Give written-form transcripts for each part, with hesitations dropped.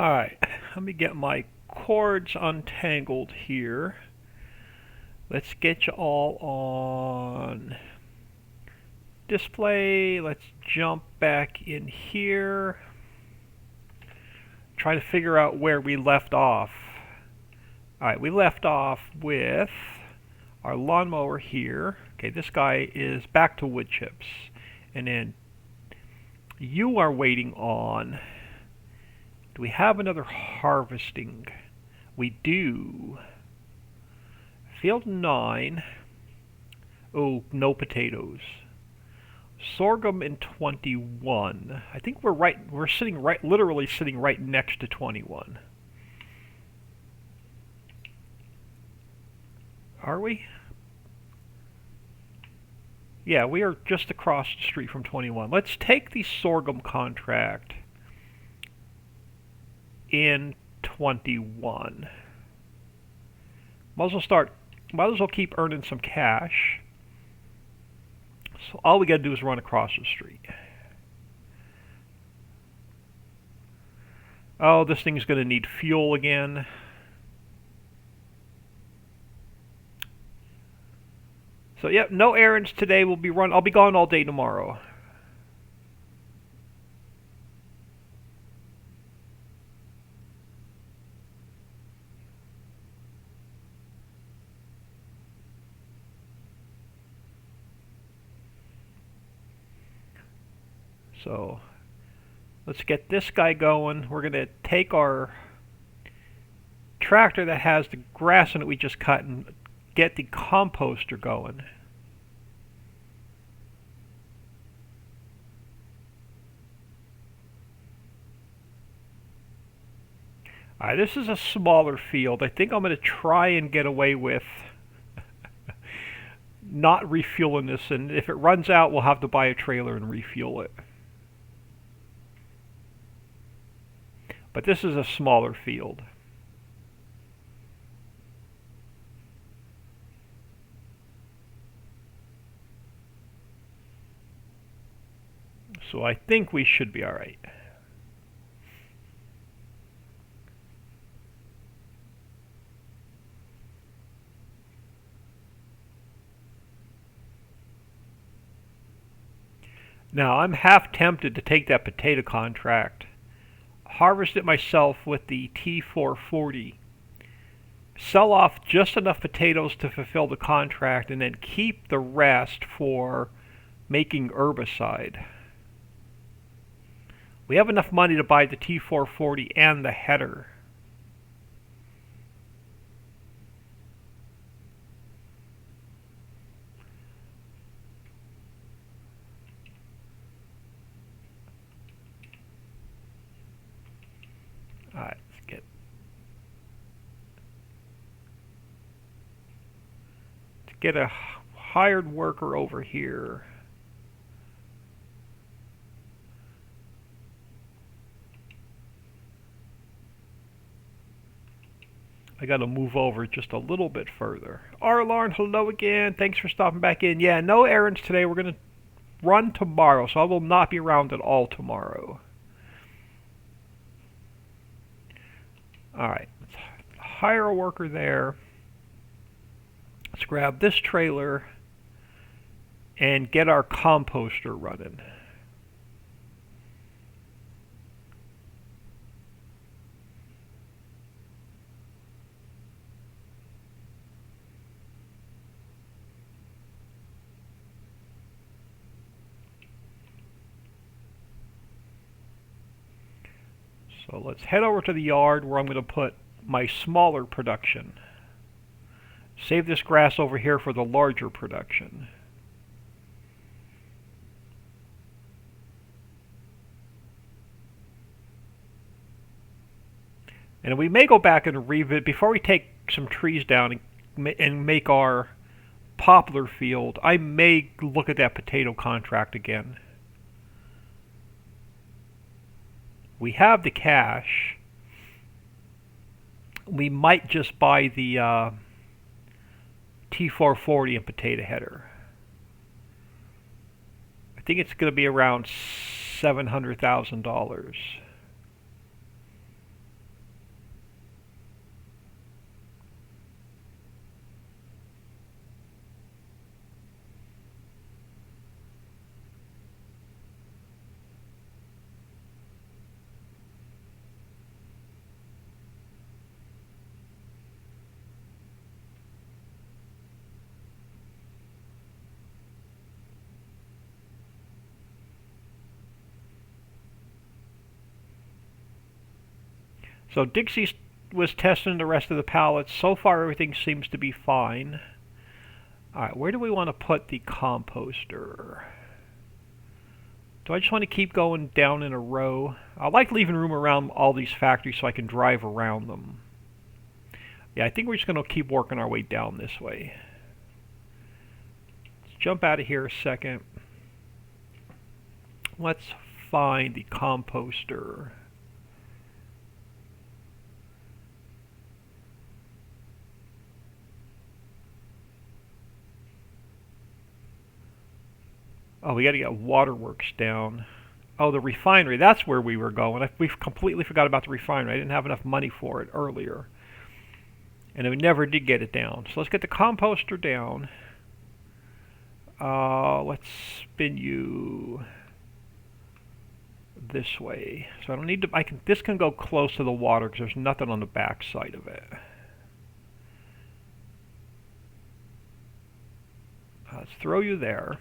Alright, let me get my cords untangled here. Let's get you all on display. Let's jump back in here. Try to figure out where we left off. Alright, we left off with our lawnmower here. Okay, this guy is back to wood chips. And then you are waiting on... Do we have another harvesting? We do. Field 9. Oh, no potatoes. Sorghum in 21. I think we're sitting literally sitting right next to 21. Are we? Yeah, we are just across the street from 21. Let's take the sorghum contract in 21. Might as well keep earning some cash. So all we gotta do is run across the street. Oh, this thing's gonna need fuel again. So yep, no errands today. I'll be gone all day tomorrow. So let's get this guy going. We're going to take our tractor that has the grass in it we just cut and get the composter going. Alright, this is a smaller field. I think I'm going to try and get away with not refueling this, and if it runs out, we'll have to buy a trailer and refuel it. But this is a smaller field. So I think we should be alright. Now I'm half tempted to take that potato contract, harvest it myself with the T440, sell off just enough potatoes to fulfill the contract, and then keep the rest for making herbicide. We have enough money to buy the T440 and the header. Alright, let's get a hired worker over here. I gotta move over just a little bit further. Arlarn, hello again. Thanks for stopping back in. Yeah, no errands today. We're gonna run tomorrow, so I will not be around at all tomorrow. Alright, let's hire a worker there. Let's grab this trailer and get our composter running. So let's head over to the yard where I'm going to put my smaller production. Save this grass over here for the larger production. And we may go back and revisit, before we take some trees down and make our poplar field, I may look at that potato contract again. We have the cash. We might just buy the T440 and potato header. I think it's going to be around $700,000. So Dixie was testing the rest of the pallets. So far everything seems to be fine. Alright, where do we want to put the composter? Do I just want to keep going down in a row? I like leaving room around all these factories so I can drive around them. Yeah, I think we're just going to keep working our way down this way. Let's jump out of here a second. Let's find the composter. Oh, we got to get Waterworks down. Oh, the refinery. That's where we were going. We completely forgot about the refinery. I didn't have enough money for it earlier. And we never did get it down. So let's get the composter down. Let's spin you this way. So I don't need to... this can go close to the water because there's nothing on the back side of it. Let's throw you there.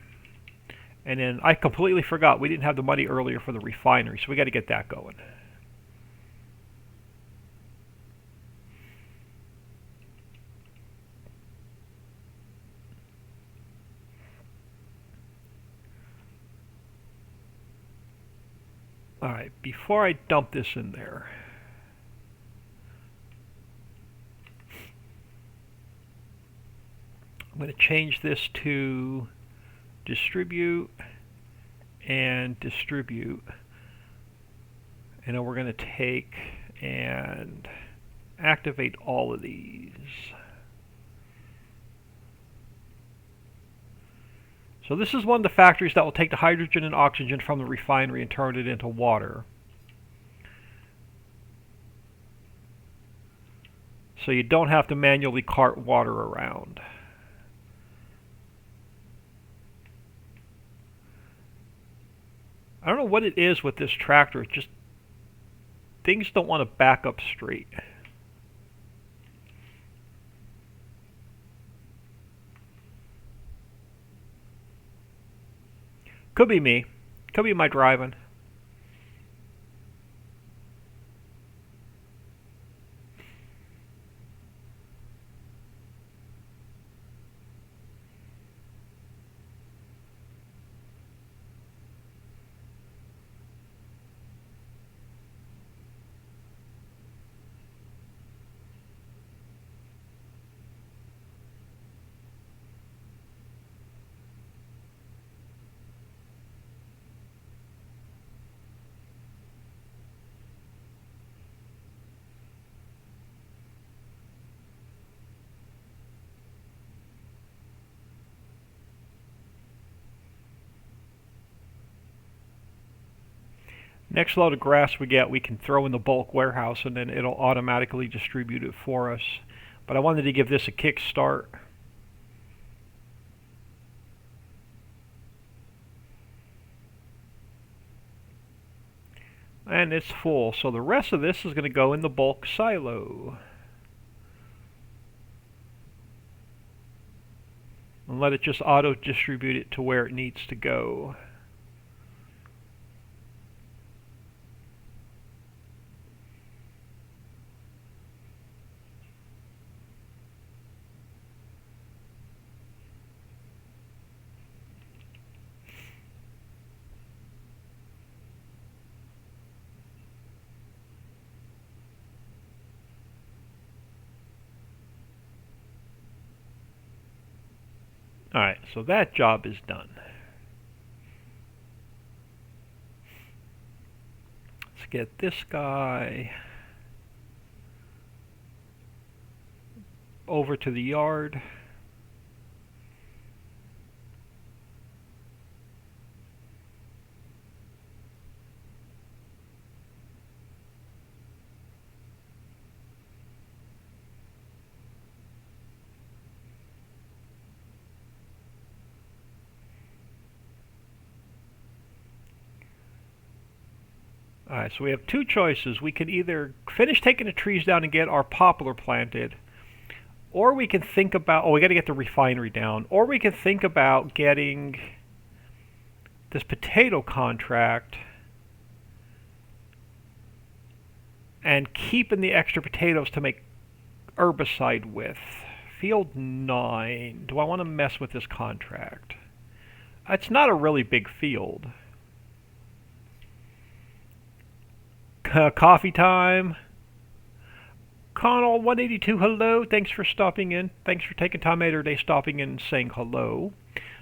And then I completely forgot we didn't have the money earlier for the refinery, so we got to get that going. Alright, before I dump this in there, I'm going to change this to distribute and distribute, and then we're going to take and activate all of these. So this is one of the factories that will take the hydrogen and oxygen from the refinery and turn it into water. So you don't have to manually cart water around. I don't know what it is with this tractor. It's just things don't want to back up straight. Could be me. Could be my driving. Next load of grass we get, we can throw in the bulk warehouse and then it'll automatically distribute it for us. But I wanted to give this a kick start. And it's full, so the rest of this is going to go in the bulk silo. And let it just auto-distribute it to where it needs to go. Alright, so that job is done. Let's get this guy over to the yard. Alright, so we have two choices. We can either finish taking the trees down and get our poplar planted, or we can think about, oh, we got to get the refinery down, or we can think about getting this potato contract and keeping the extra potatoes to make herbicide with. Field 9. Do I want to mess with this contract? It's not a really big field. Coffee time. Connell 182, hello. Thanks for stopping in. Thanks for taking time out of your day stopping in and saying hello.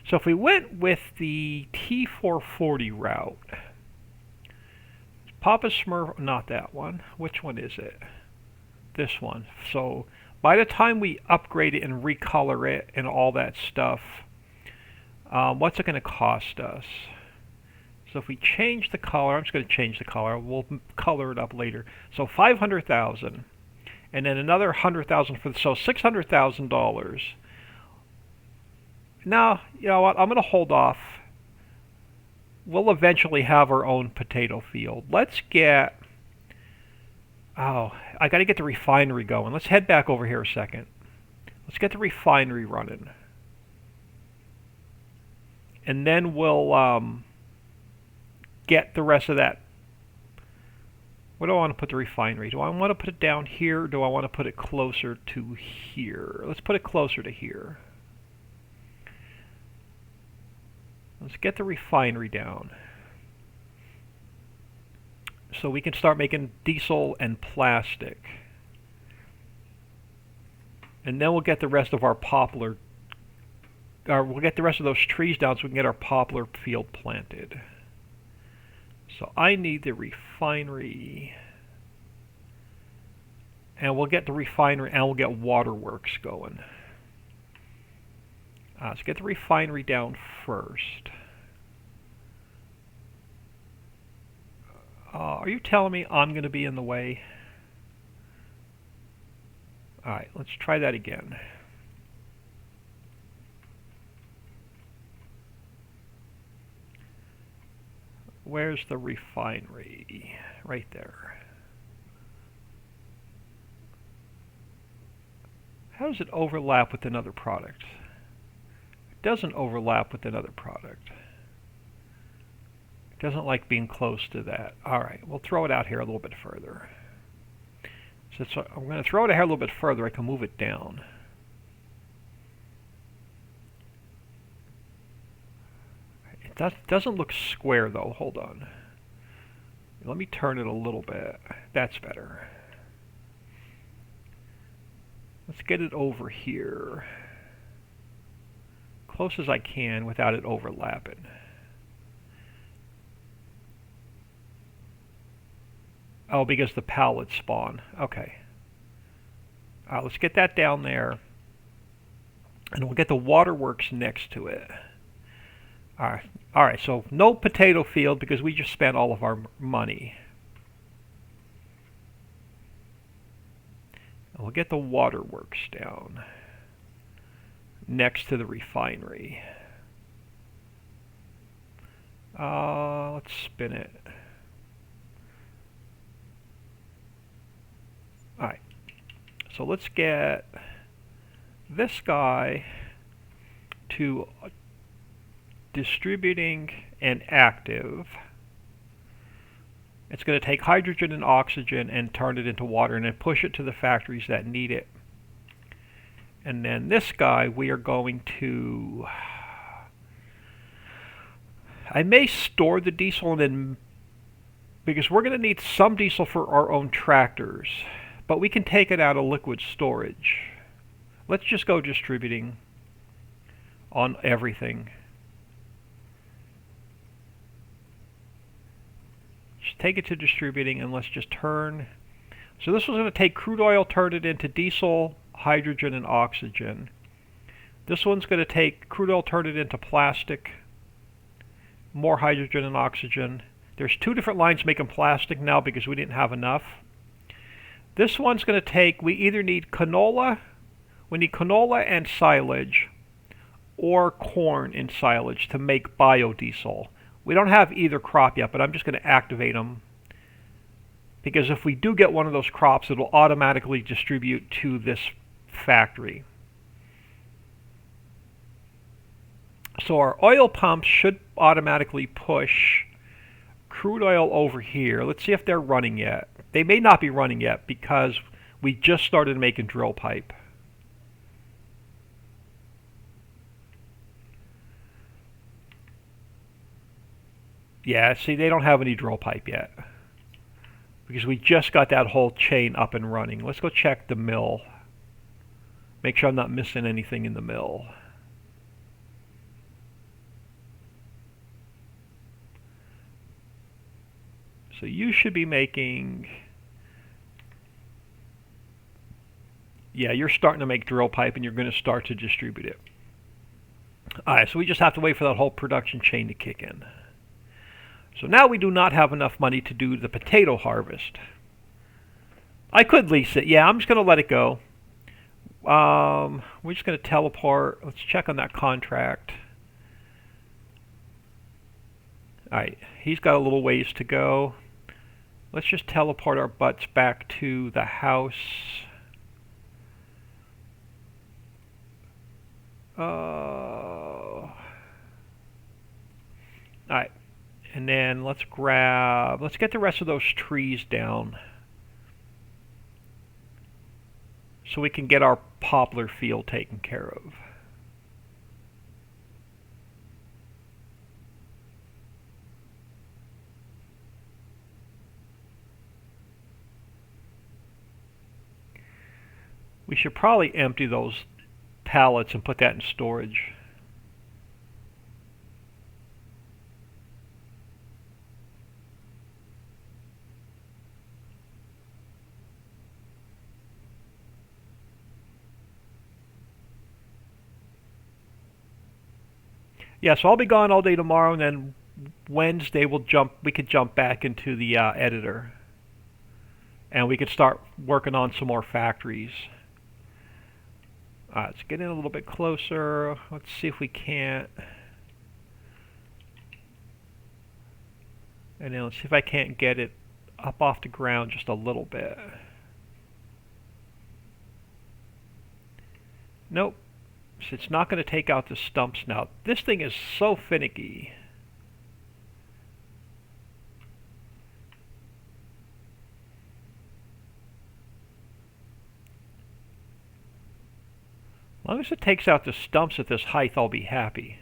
So if we went with the T440 route, Papa Smurf, not that one. Which one is it? This one. So by the time we upgrade it and recolor it and all that stuff, what's it going to cost us? So if we change the color, I'm just going to change the color. We'll color it up later. So 500,000, and then another 100,000 for so $600,000. Now, you know what? I'm going to hold off. We'll eventually have our own potato field. Let's get. Oh, I got to get the refinery going. Let's head back over here a second. Let's get the refinery running, and then we'll get the rest of that. Where do I want to put the refinery? Do I want to put it down here, or do I want to put it closer to here? Let's put it closer to here. Let's get the refinery down so we can start making diesel and plastic. And then we'll get the rest of our poplar, or we'll get the rest of those trees down so we can get our poplar field planted. So I need the refinery, and we'll get the refinery, and we'll get Waterworks going. Let's get the refinery down first. Are you telling me I'm going to be in the way? Alright, let's try that again. Where's the refinery? Right there. How does it overlap with another product? It doesn't overlap with another product. It doesn't like being close to that. Alright, we'll throw it out here a little bit further. So I'm going to throw it out here a little bit further. I can move it down. It doesn't look square though. Hold on. Let me turn it a little bit. That's better. Let's get it over here. Close as I can without it overlapping. Oh, because the pallets spawn. Okay. Let's get that down there. And we'll get the Waterworks next to it. Alright, so no potato field because we just spent all of our money. And we'll get the Waterworks down next to the refinery. Let's spin it. Alright, so let's get this guy to distributing and active. It's going to take hydrogen and oxygen and turn it into water and then push it to the factories that need it. And then this guy we are going to... I may store the diesel and then... because we're going to need some diesel for our own tractors. But we can take it out of liquid storage. Let's just go distributing on everything. Just take it to distributing and let's just turn. So this was going to take crude oil, turn it into diesel, hydrogen, and oxygen. This one's going to take crude oil, turn it into plastic, more hydrogen and oxygen. There's two different lines making plastic now because we didn't have enough. This one's going to take, we either need canola, we need canola and silage, or corn and silage to make biodiesel. We don't have either crop yet, but I'm just going to activate them. Because if we do get one of those crops, it'll automatically distribute to this factory. So our oil pumps should automatically push crude oil over here. Let's see if they're running yet. They may not be running yet because we just started making drill pipe. Yeah, see, they don't have any drill pipe yet because we just got that whole chain up and running. Let's go check the mill. Make sure I'm not missing anything in the mill. So you should be making... Yeah, you're starting to make drill pipe and you're going to start to distribute it. Alright, so we just have to wait for that whole production chain to kick in. So now we do not have enough money to do the potato harvest. I could lease it. Yeah, I'm just going to let it go. We're just going to teleport. Let's check on that contract. Alright, he's got a little ways to go. Let's just teleport our butts back to the house. Alright. And then let's get the rest of those trees down so we can get our poplar field taken care of. We should probably empty those pallets and put that in storage. Yeah, so I'll be gone all day tomorrow, and then Wednesday we could jump back into the editor. And we could start working on some more factories. Let's get in a little bit closer. Let's see if we can't. And then let's see if I can't get it up off the ground just a little bit. Nope. So it's not going to take out the stumps now. This thing is so finicky. As long as it takes out the stumps at this height, I'll be happy.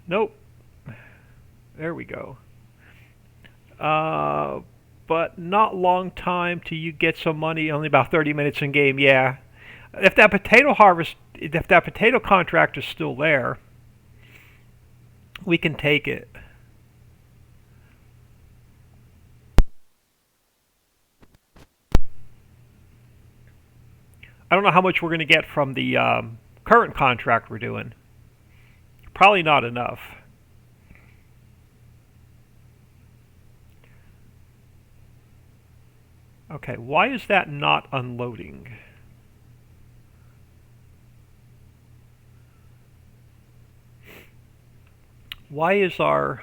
Nope. There we go. But not long time till you get some money. Only about 30 minutes in game. Yeah. If that potato contract is still there, we can take it. I don't know how much we're going to get from the current contract we're doing. Probably not enough. Okay, why is that not unloading? Why is our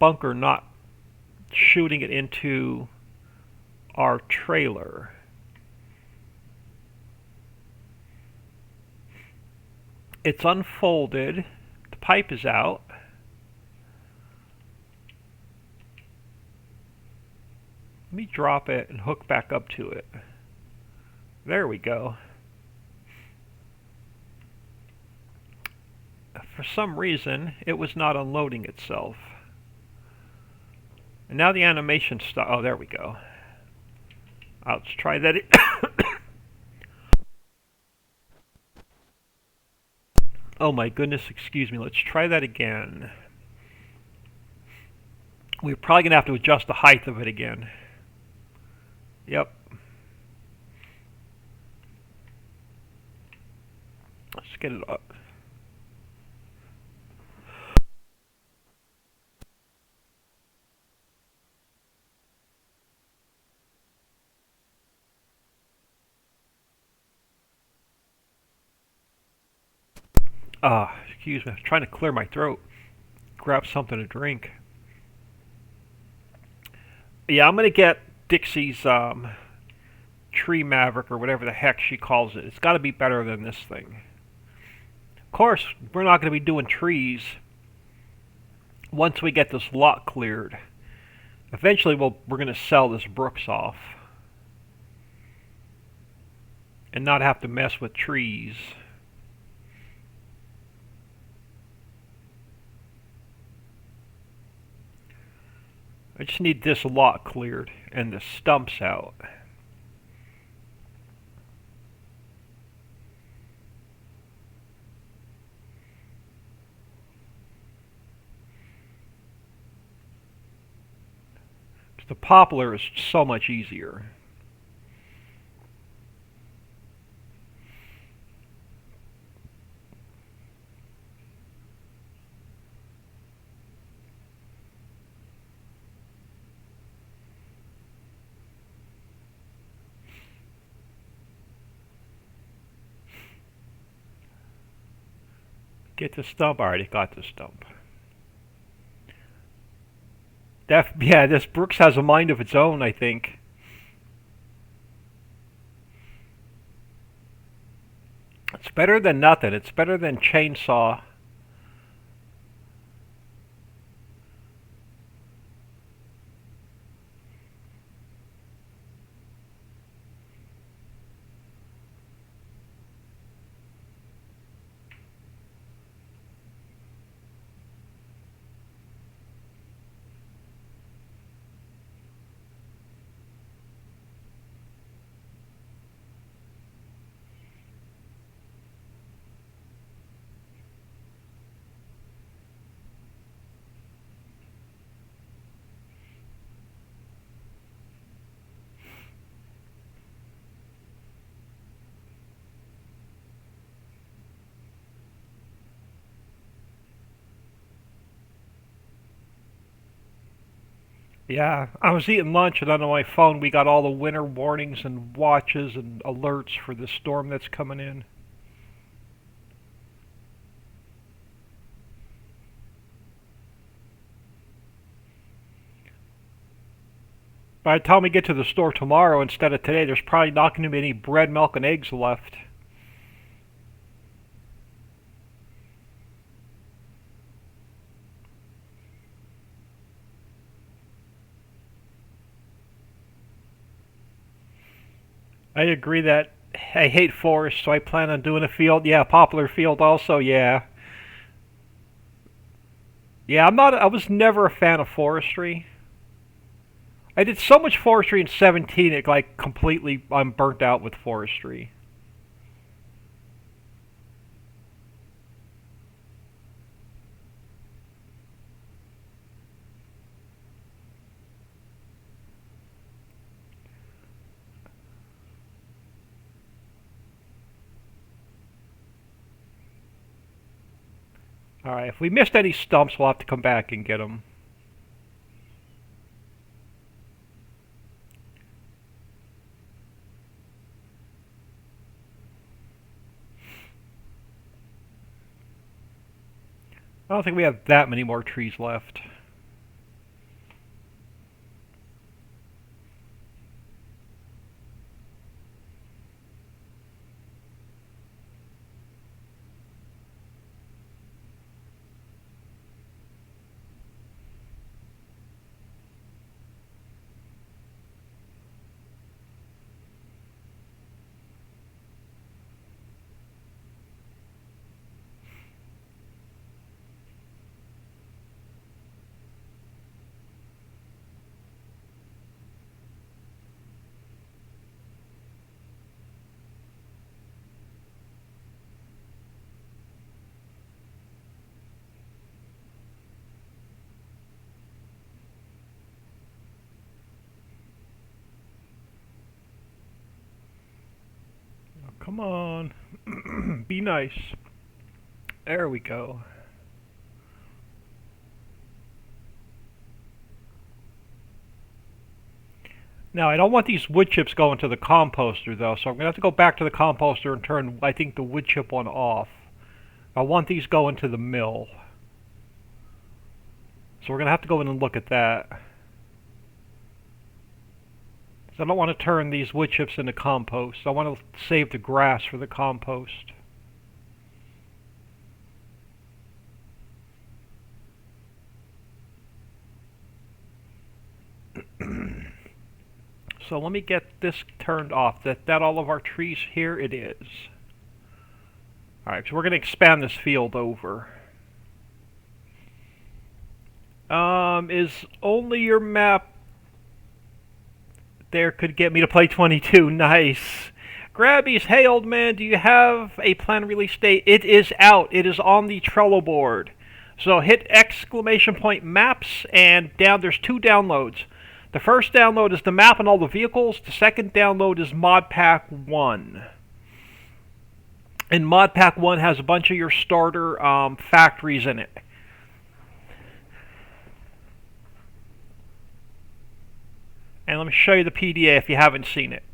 bunker not shooting it into our trailer? It's unfolded. The pipe is out. Let me drop it and hook back up to it. There we go. For some reason, it was not unloading itself. And now the animation stopped. Oh, there we go. Let's try that. Oh my goodness, excuse me. Let's try that again. We're probably going to have to adjust the height of it again. Yep. Let's get it up. Excuse me. I was trying to clear my throat. Grab something to drink. Yeah, I'm gonna get Dixie's Tree Maverick or whatever the heck she calls it. It's got to be better than this thing. Of course, we're not going to be doing trees once we get this lot cleared. Eventually, we're going to sell this Brooks off and not have to mess with trees. I just need this lot cleared and the stumps out. The poplar is so much easier. Get the stump. I already got the stump. Yeah, this Brooks has a mind of its own, I think. It's better than nothing. It's better than chainsaw. Yeah, I was eating lunch and on my phone we got all the winter warnings and watches and alerts for the storm that's coming in. By the time we get to the store tomorrow instead of today, there's probably not going to be any bread, milk, and eggs left. I agree that I hate forests, so I plan on doing a field. Yeah, poplar field also, yeah. Yeah, I was never a fan of forestry. I did so much forestry in 17, it like completely, I'm burnt out with forestry. Alright, if we missed any stumps, we'll have to come back and get them. I don't think we have that many more trees left. Oh, come on. Be nice. There we go. Now, I don't want these wood chips going to the composter, though, so I'm going to have to go back to the composter and turn, I think, the wood chip one off. I want these going to the mill. So we're going to have to go in and look at that. So I don't want to turn these wood chips into compost. I want to save the grass for the compost. So let me get this turned off. That all of our trees here? It is. Alright, so we're going to expand this field over. Is only your map there could get me to play 22. Nice. Grabbies, hey old man, do you have a planned release date? It is out. It is on the Trello board. So hit ! maps, and down there's 2 downloads. The first download is the map and all the vehicles. The second download is Mod Pack 1. And Mod Pack 1 has a bunch of your starter factories in it. And let me show you the PDA if you haven't seen it.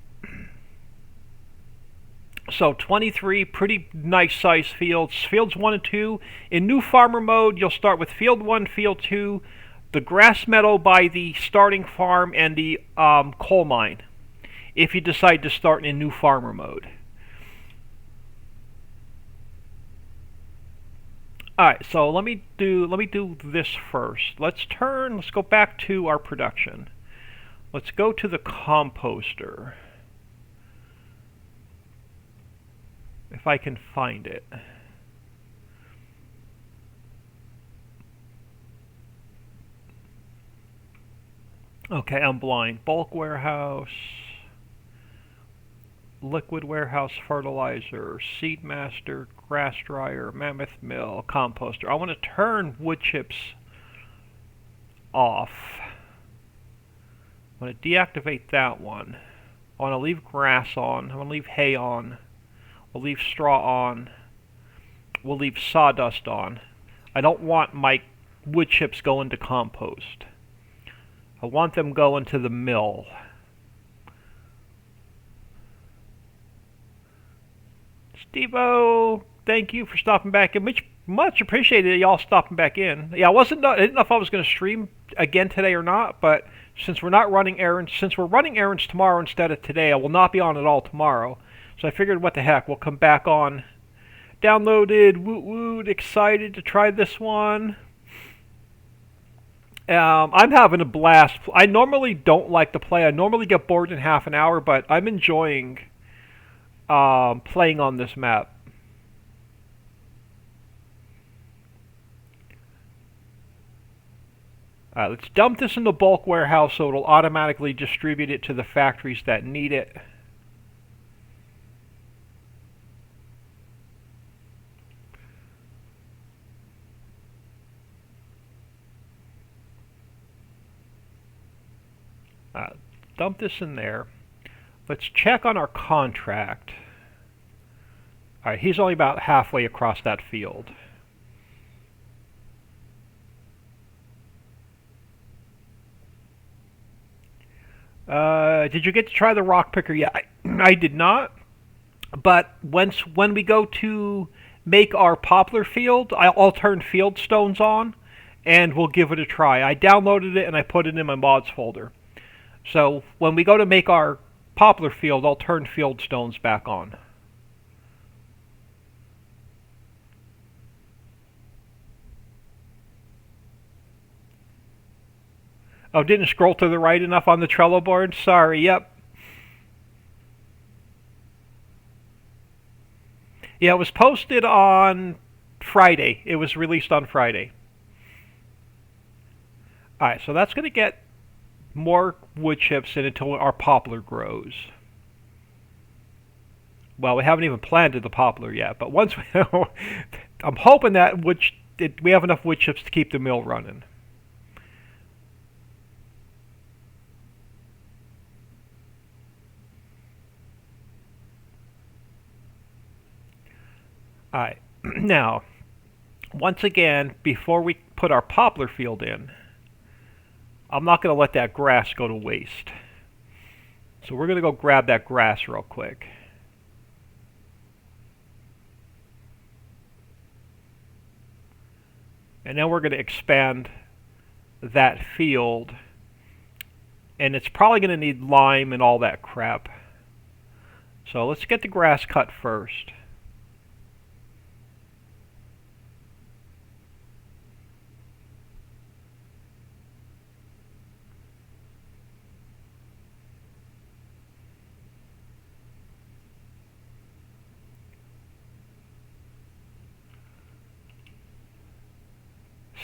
So 23 pretty nice size fields. Fields 1 and 2. In new farmer mode, you'll start with field 1, field 2, the grass meadow by the starting farm, and the coal mine, if you decide to start in new farmer mode. Alright, so let me do this first. Let's go back to our production. Let's go to the composter. If I can find it. Okay, I'm blind. Bulk warehouse, liquid warehouse, fertilizer, seed master, grass dryer, mammoth mill, composter. I want to turn wood chips off. I want to deactivate that one. I want to leave grass on. I want to leave hay on. We'll leave straw on. We'll leave sawdust on. I don't want my wood chips going to compost. I want them going to the mill. Steve-O, thank you for stopping back in. Much appreciated y'all stopping back in. Yeah, I didn't know if I was going to stream again today or not, but since we're running errands tomorrow instead of today, I will not be on at all tomorrow. So I figured, what the heck, we'll come back on. Downloaded, woot woot, excited to try this one. I'm having a blast. I normally don't like to play. I normally get bored in half an hour, but I'm enjoying playing on this map. Let's dump this in the bulk warehouse so it'll automatically distribute it to the factories that need it. Dump this in there. Let's check on our contract. Alright, he's only about halfway across that field. Did you get to try the rock picker? Yeah, I did not. But when we go to make our poplar field, I'll turn field stones on, and we'll give it a try. I downloaded it and I put it in my mods folder. So when we go to make our poplar field, I'll turn field stones back on. Oh, didn't scroll to the right enough on the Trello board? Sorry, yep. Yeah, it was posted on Friday. It was released on Friday. Alright, so that's going to get more wood chips in until our poplar grows. Well, we haven't even planted the poplar yet, but once we I'm hoping that we have enough wood chips to keep the mill running. Alright, now, once again, before we put our poplar field in, I'm not going to let that grass go to waste. So we're going to go grab that grass real quick. And then we're going to expand that field And it's probably going to need lime and all that crap. So let's get the grass cut first.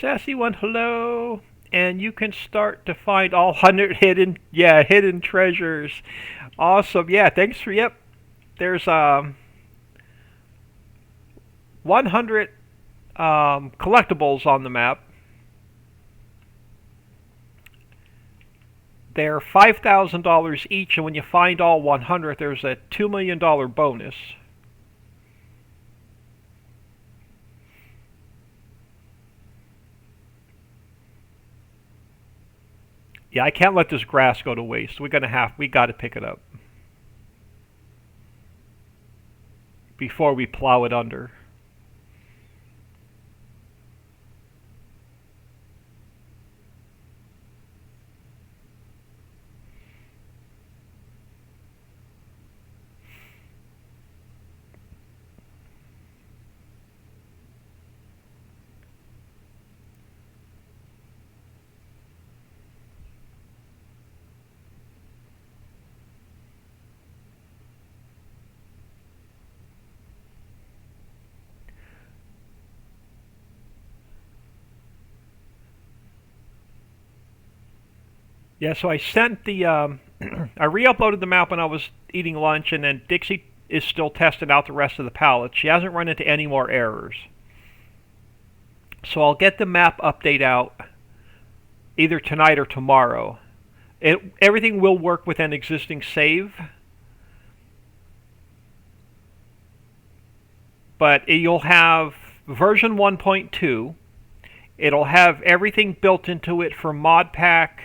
Sassy one, hello. And you can start to find all 100 hidden treasures. Awesome. Yeah, thanks for, yep. There's 100 collectibles on the map. They're $5,000 each, and when you find all 100, there's a $2 million bonus. Yeah, I can't let this grass go to waste. We got to pick it up before we plow it under. Yeah, so I sent the, I re-uploaded the map when I was eating lunch, and then Dixie is still testing out the rest of the pallets. She hasn't run into any more errors. So I'll get the map update out either tonight or tomorrow. Everything will work with an existing save, but you'll have version 1.2. It'll have everything built into it for Mod Pack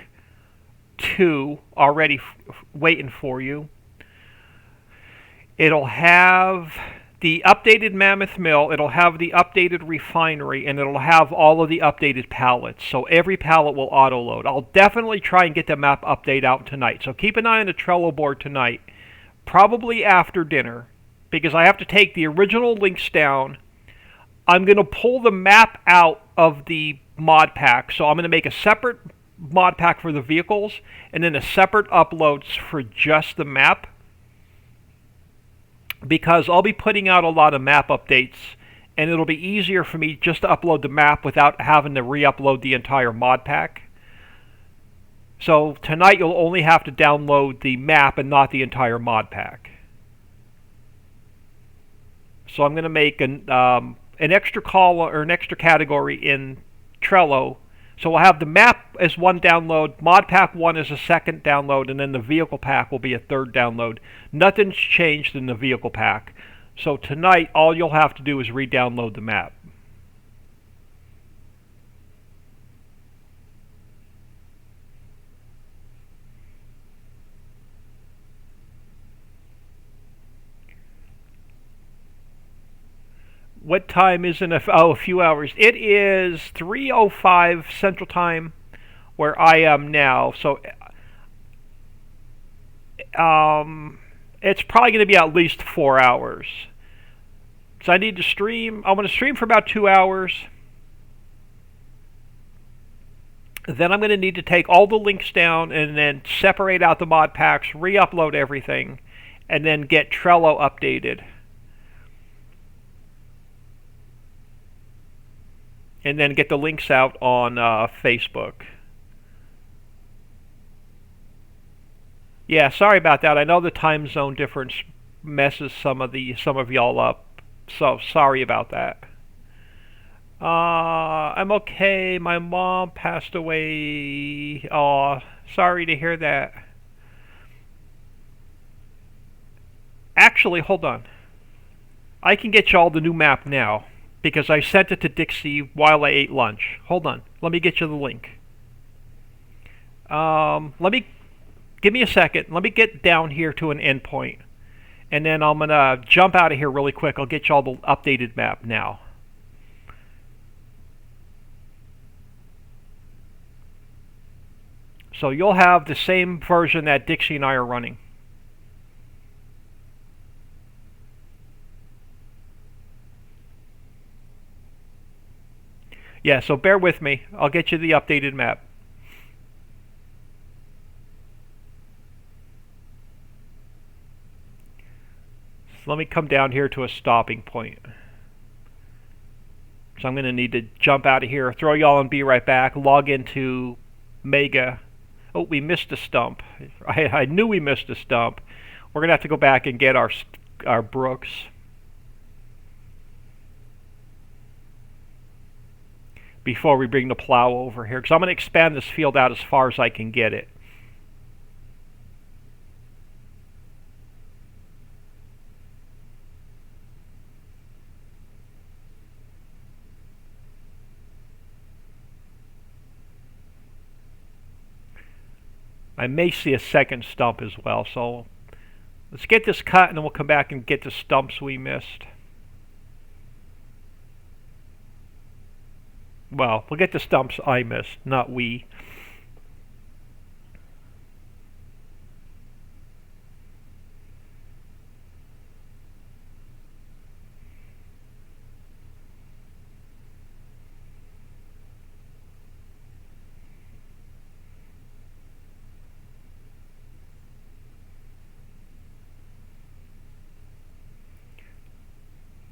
2 already waiting for you. It'll have the updated Mammoth Mill, it'll have the updated refinery, and it'll have all of the updated pallets. So every pallet will auto-load. I'll definitely try and get the map update out tonight. So keep an eye on the Trello board tonight, probably after dinner, because I have to take the original links down. I'm going to pull the map out of the mod pack. So I'm going to make a separate mod pack for the vehicles, and then a separate uploads for just the map, because I'll be putting out a lot of map updates, and it'll be easier for me just to upload the map without having to re-upload the entire mod pack. So tonight you'll only have to download the map and not the entire mod pack. So I'm going to make an extra column or an extra category in Trello. So we'll have the map as one download, mod pack 1 as a second download, and then the vehicle pack will be a third download. Nothing's changed in the vehicle pack. So tonight all you'll have to do is re-download the map. What time is a few hours. It is 3:05 Central Time where I am now. So it's probably going to be at least 4 hours. So I need to stream. I'm going to stream for about 2 hours. Then I'm going to need to take all the links down and then separate out the mod packs, re-upload everything, and then get Trello updated. And then get the links out on Facebook. Yeah, sorry about that. I know the time zone difference messes some of y'all up. So sorry about that. I'm okay. My mom passed away. Oh, sorry to hear that. Actually, hold on. I can get y'all the new map now, because I sent it to Dixie while I ate lunch. Hold on. Let me get you the link. Give me a second. Let me get down here to an endpoint. And then I'm going to jump out of here really quick. I'll get you all the updated map now. So you'll have the same version that Dixie and I are running. Yeah, so bear with me. I'll get you the updated map. So let me come down here to a stopping point. So I'm going to need to jump out of here, throw y'all and be right back, log into Mega. Oh, we missed a stump. I knew we missed a stump. We're going to have to go back and get our brooks. Before we bring the plow over here, because I'm going to expand this field out as far as I can get it. I may see a second stump as well, so let's get this cut and then we'll come back and get the stumps we missed. Well, we'll get the stumps I missed, not we.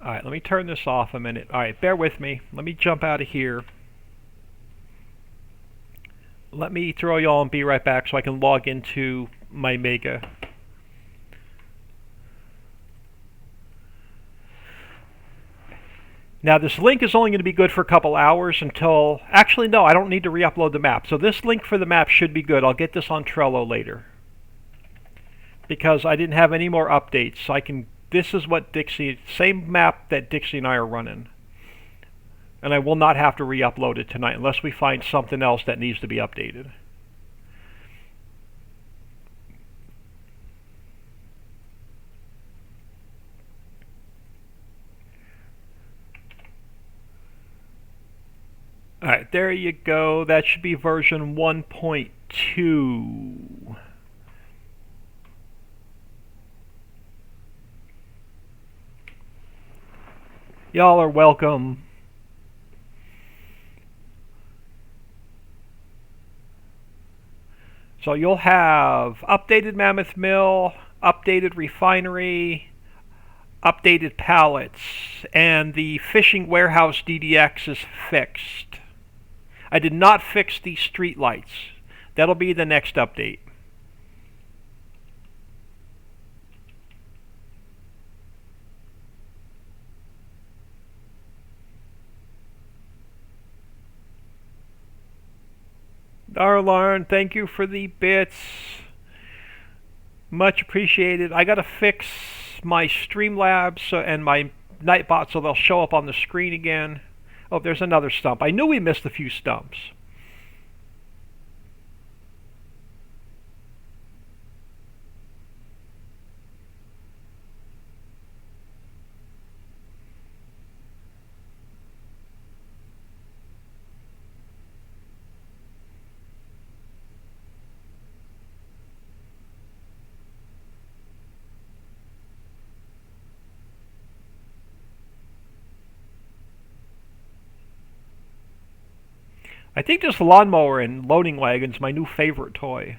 Alright, let me turn this off a minute. Alright, bear with me. Let me jump out of here. Let me throw y'all and be right back so I can log into my Mega. Now this link is only going to be good for a couple hours until... Actually, no, I don't need to re-upload the map. So this link for the map should be good. I'll get this on Trello later. Because I didn't have any more updates. So I can... This is what Dixie... Same map that Dixie and I are running. And I will not have to re-upload it tonight unless we find something else that needs to be updated. Alright, there you go. That should be version 1.2. Y'all are welcome. So you'll have updated Mammoth Mill, updated refinery, updated pallets, and the fishing warehouse DDX is fixed. I did not fix the street lights. That'll be the next update. Darlarn, thank you for the bits. Much appreciated. I gotta fix my Streamlabs and my Nightbot so they'll show up on the screen again. Oh, there's another stump. I knew we missed a few stumps. I think this lawnmower and loading wagon's my new favorite toy.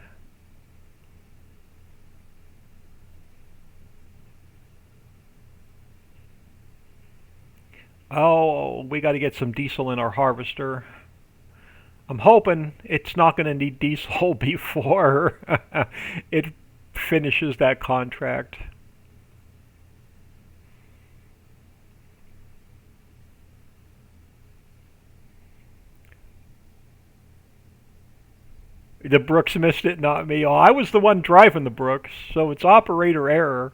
Oh, we got to get some diesel in our harvester. I'm hoping it's not going to need diesel before it finishes that contract. The Brooks missed it, not me. Oh, I was the one driving the Brooks, so it's operator error.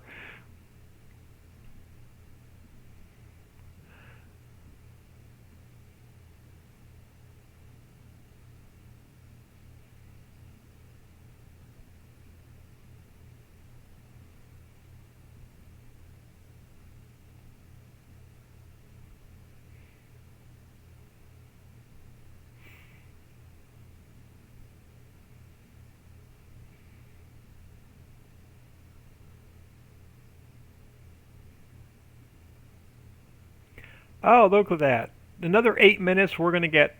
Oh, look at that. Another 8 minutes, we're going to get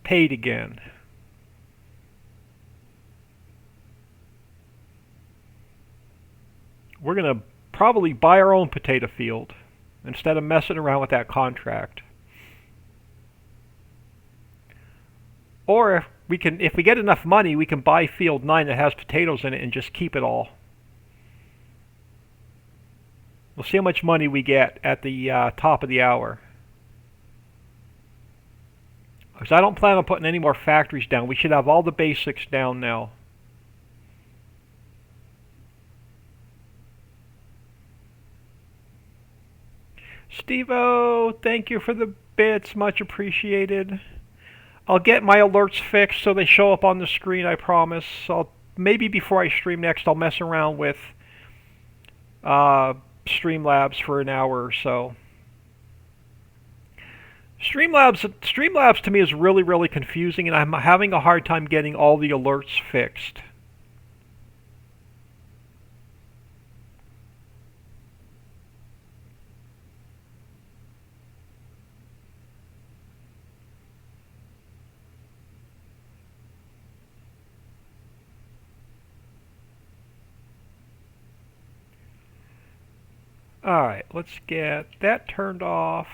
paid again. We're going to probably buy our own potato field instead of messing around with that contract. Or if we get enough money, we can buy field 9 that has potatoes in it and just keep it all. We'll see how much money we get at the top of the hour. Because I don't plan on putting any more factories down. We should have all the basics down now. Steve-O, thank you for the bits. Much appreciated. I'll get my alerts fixed so they show up on the screen, I promise. Maybe before I stream next, I'll mess around with Streamlabs for an hour or so. Streamlabs to me is really, really confusing, and I'm having a hard time getting all the alerts fixed. Alright, let's get that turned off.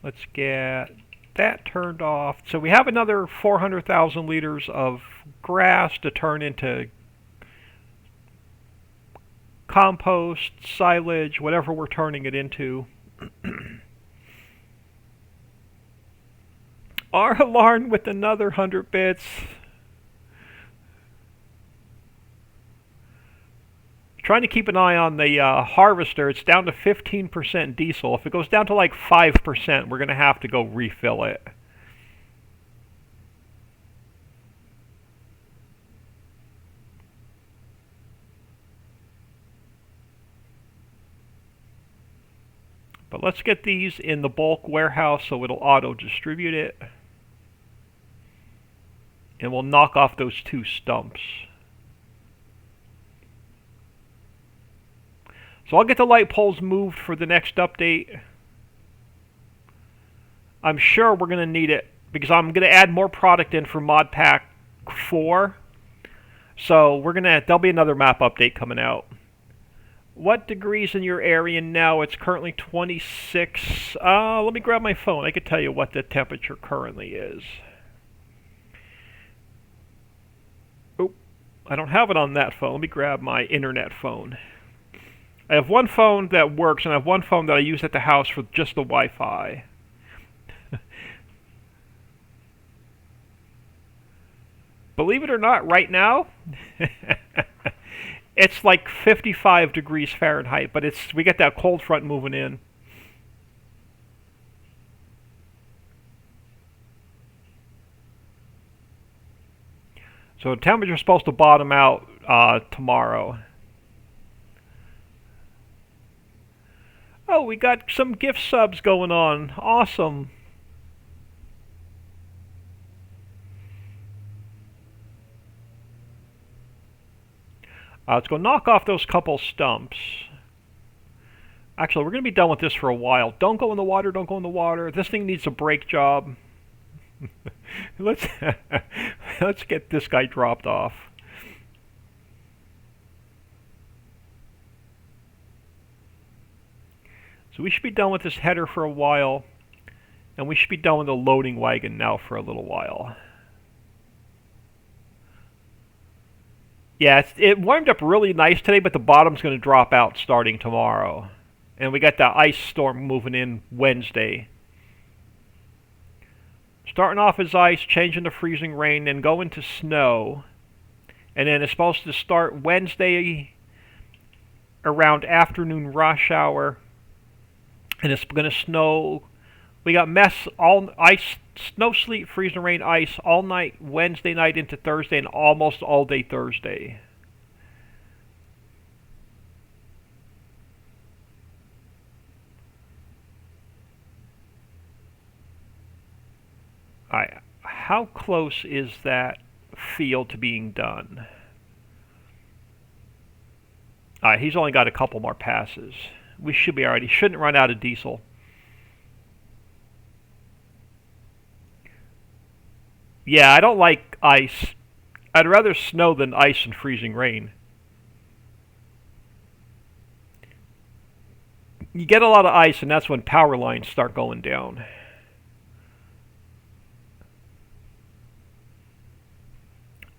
Let's get that turned off. So we have another 400,000 liters of grass to turn into compost, silage, whatever we're turning it into. Our alarm with another 100 bits. Trying to keep an eye on the harvester. It's down to 15% diesel. If it goes down to like 5%, we're going to have to go refill it. But let's get these in the bulk warehouse so it'll auto-distribute it. And we'll knock off those 2 stumps. So I'll get the light poles moved for the next update. I'm sure we're going to need it because I'm going to add more product in for Mod Pack 4. So there'll be another map update coming out. What degrees in your area now? It's currently 26. Let me grab my phone. I can tell you what the temperature currently is. Oh, I don't have it on that phone. Let me grab my internet phone. I have one phone that works, and I have one phone that I use at the house for just the Wi-Fi. Believe it or not, right now, it's like 55 degrees Fahrenheit, but we get that cold front moving in. So the temperature's supposed to bottom out tomorrow. Oh, we got some gift subs going on. Awesome. Let's go knock off those couple stumps. Actually, we're going to be done with this for a while. Don't go in the water, don't go in the water. This thing needs a brake job. let's get this guy dropped off. So we should be done with this header for a while, and we should be done with the loading wagon now for a little while. Yeah, it warmed up really nice today, but the bottom's going to drop out starting tomorrow. And we got the ice storm moving in Wednesday. Starting off as ice, changing to freezing rain, then going to snow. And then it's supposed to start Wednesday around afternoon rush hour. And it's going to snow. We got ice, snow, sleet, freezing rain, ice all night Wednesday night into Thursday and almost all day Thursday. Alright, how close is that field to being done? Alright, he's only got a couple more passes. We should be alright. He shouldn't run out of diesel. Yeah, I don't like ice. I'd rather snow than ice and freezing rain. You get a lot of ice, and that's when power lines start going down.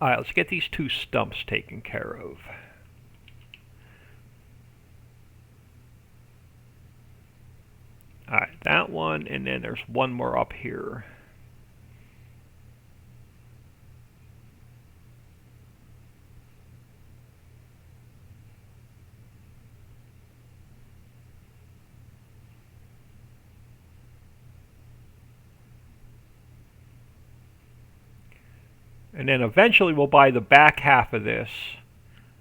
Alright, let's get these two stumps taken care of. Alright, that one, and then there's one more up here. And then eventually we'll buy the back half of this,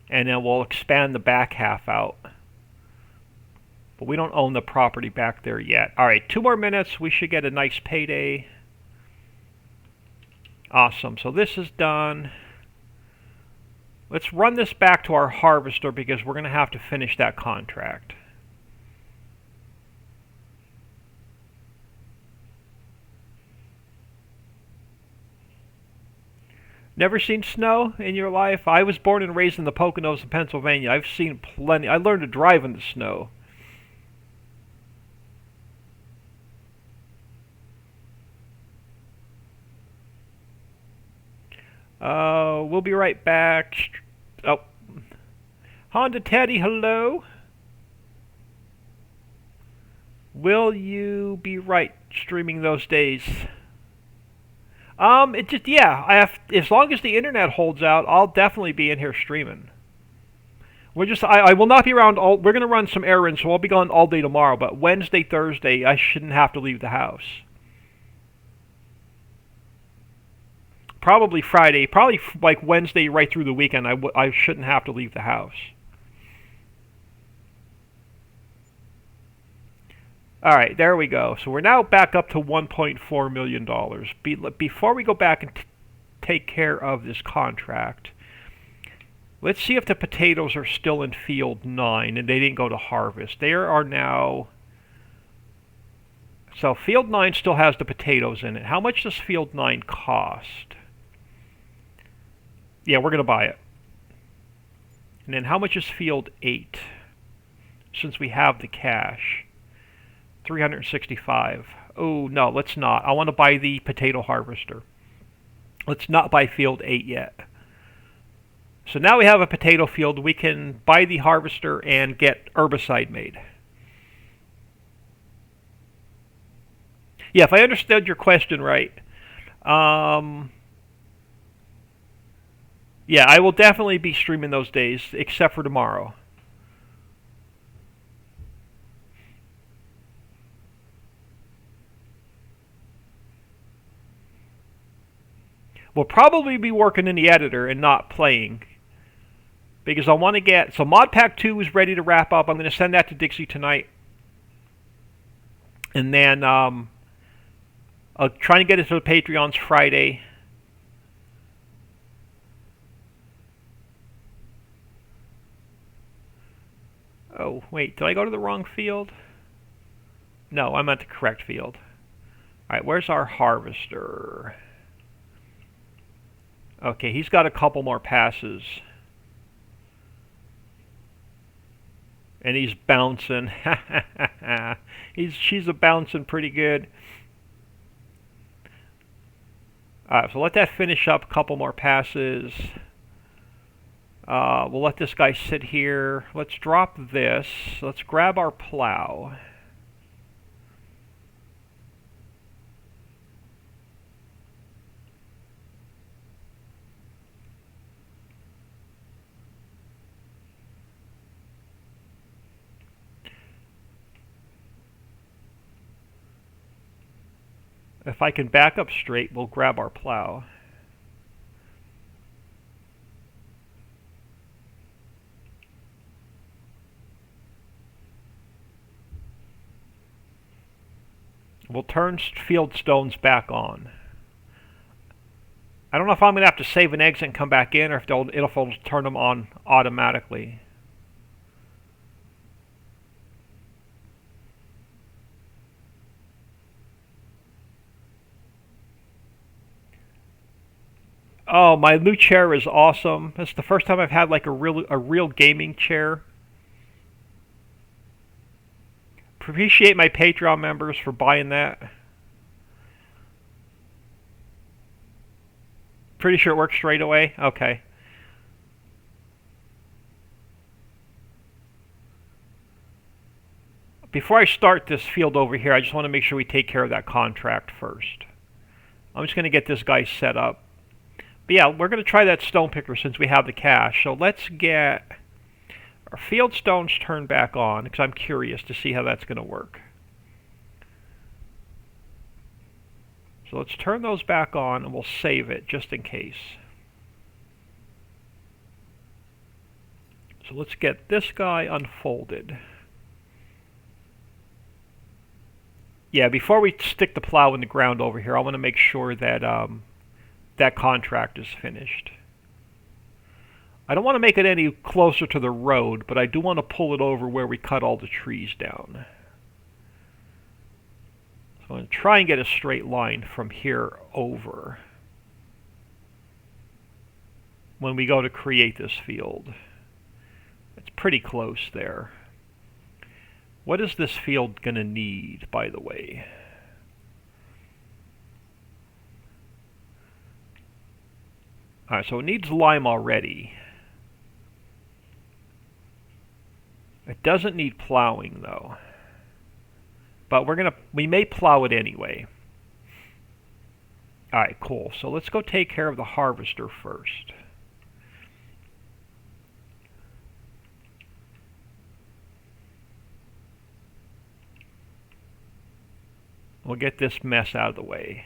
and then we'll expand the back half out. But we don't own the property back there yet. Alright, 2 more minutes. We should get a nice payday. Awesome. So this is done. Let's run this back to our harvester because we're going to have to finish that contract. Never seen snow in your life? I was born and raised in the Poconos of Pennsylvania. I've seen plenty. I learned to drive in the snow. We'll be right back. Oh, Honda Teddy, hello. Will you be right streaming those days? It just yeah. As long as the internet holds out, I'll definitely be in here streaming. I will not be around all. We're gonna run some errands, so I'll be gone all day tomorrow. But Wednesday, Thursday, I shouldn't have to leave the house. Probably Friday, probably like Wednesday right through the weekend. I shouldn't have to leave the house. All right, there we go. So we're now back up to $1.4 million. Before we go back and take care of this contract, let's see if the potatoes are still in field 9 and they didn't go to harvest. There are now... So field 9 still has the potatoes in it. How much does field 9 cost? Yeah, we're going to buy it. And then how much is field 8? Since we have the cash. 365. Oh, no, let's not. I want to buy the potato harvester. Let's not buy field 8 yet. So now we have a potato field. We can buy the harvester and get herbicide made. Yeah, if I understood your question right, yeah, I will definitely be streaming those days, except for tomorrow. We'll probably be working in the editor and not playing. Because I want to get... So Mod Pack 2 is ready to wrap up. I'm going to send that to Dixie tonight. And then I'll try and get it to the Patreons Friday. Oh, wait. Did I go to the wrong field? No, I'm at the correct field. Alright, where's our harvester? Okay, he's got a couple more passes. And he's bouncing. She's a bouncing pretty good. Alright, so let that finish up. A couple more passes. We'll let this guy sit here. Let's drop this. Let's grab our plow. If I can back up straight, we'll grab our plow. We'll turn field stones back on. I don't know if I'm going to have to save an exit and come back in, or if it'll turn them on automatically. Oh, my new chair is awesome. It's the first time I've had like a real gaming chair. Appreciate my Patreon members for buying that. Pretty sure it works straight away. Okay. Before I start this field over here, I just want to make sure we take care of that contract first. I'm just going to get this guy set up. But yeah, we're going to try that stone picker since we have the cash. So let's get our field stones turned back on because I'm curious to see how that's going to work. So let's turn those back on and we'll save it just in case. So let's get this guy unfolded. Yeah, before we stick the plow in the ground over here, I want to make sure that that contract is finished. I don't want to make it any closer to the road, but I do want to pull it over where we cut all the trees down. So I'm going to try and get a straight line from here over when we go to create this field. It's pretty close there. What is this field going to need, by the way? Alright, so it needs lime already. It doesn't need plowing, though. But we may plow it anyway. Alright, cool. So let's go take care of the harvester first. We'll get this mess out of the way.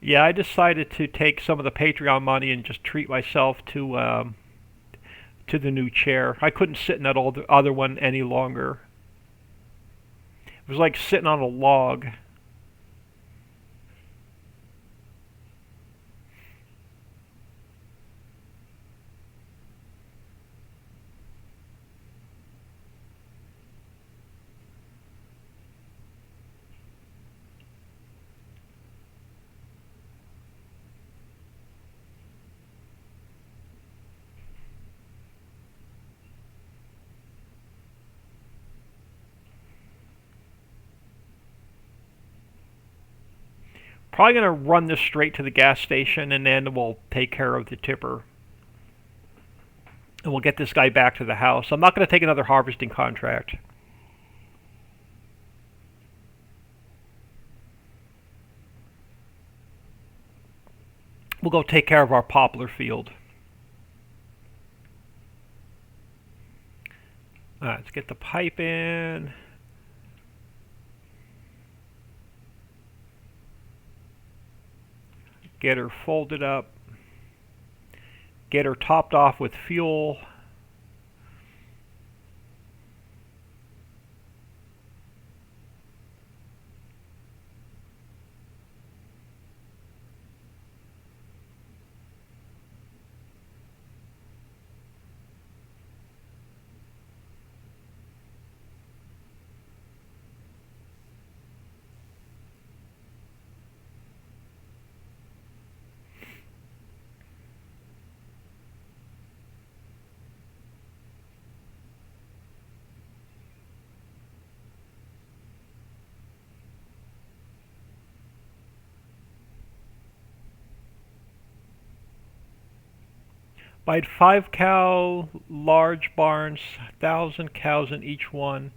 Yeah, I decided to take some of the Patreon money and just treat myself to the new chair. I couldn't sit in that old other one any longer. It was like sitting on a log. Probably going to run this straight to the gas station and then we'll take care of the tipper. And we'll get this guy back to the house. I'm not going to take another harvesting contract. We'll go take care of our poplar field. Alright, let's get the pipe in. Get her folded up. Get her topped off with fuel. I had 5 cow large barns, 1,000 cows in each one,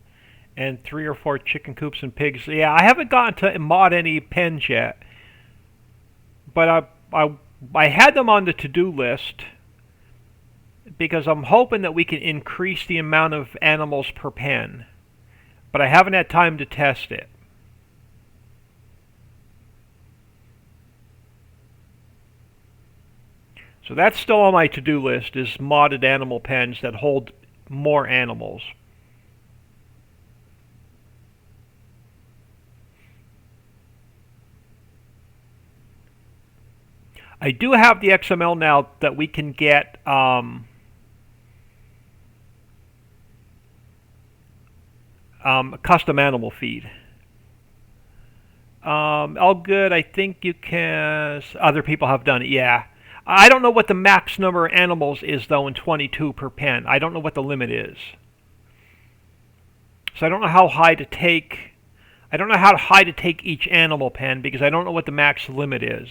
and 3 or 4 chicken coops and pigs. Yeah, I haven't gotten to mod any pens yet, but I had them on the to-do list because I'm hoping that we can increase the amount of animals per pen, but I haven't had time to test it. So that's still on my to-do list, is modded animal pens that hold more animals. I do have the XML now that we can get custom animal feed. All good. I think you can. Other people have done it. Yeah. I don't know what the max number of animals is though in 22 per pen. I don't know what the limit is. So I don't know how high to take. I don't know how high to take each animal pen because I don't know what the max limit is.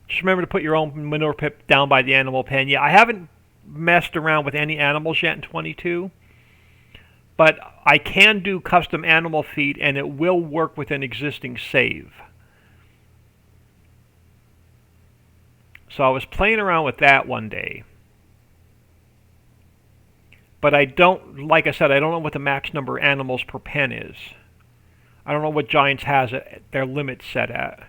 Just remember to put your own manure pip down by the animal pen. Yeah, I haven't messed around with any animals yet in 22. But I can do custom animal feed and it will work with an existing save. So I was playing around with that one day. But I don't, like I said, I don't know what the max number of animals per pen is. I don't know what Giants has their limit set at.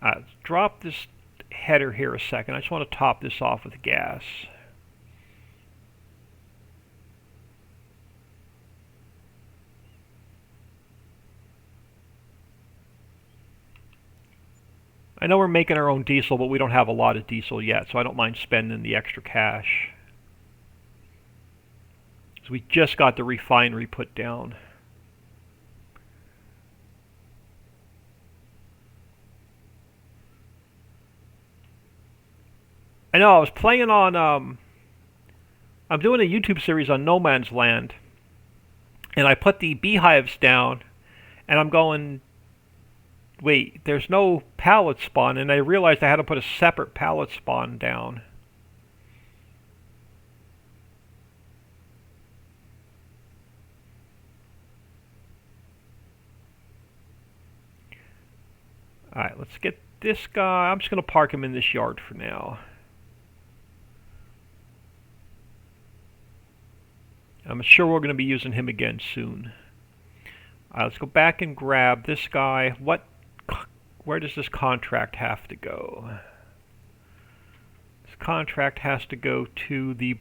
Let's drop this header here a second. I just want to top this off with gas. I know we're making our own diesel, but we don't have a lot of diesel yet, so I don't mind spending the extra cash. So we just got the refinery put down. I know, I was playing on, I'm doing a YouTube series on No Man's Land, and I put the beehives down, and I'm going, wait, there's no pallet spawn, and I realized I had to put a separate pallet spawn down. Alright, let's get this guy. I'm just going to park him in this yard for now. I'm sure we're going to be using him again soon. Alright, let's go back and grab this guy. Where does this contract have to go? This contract has to go to the...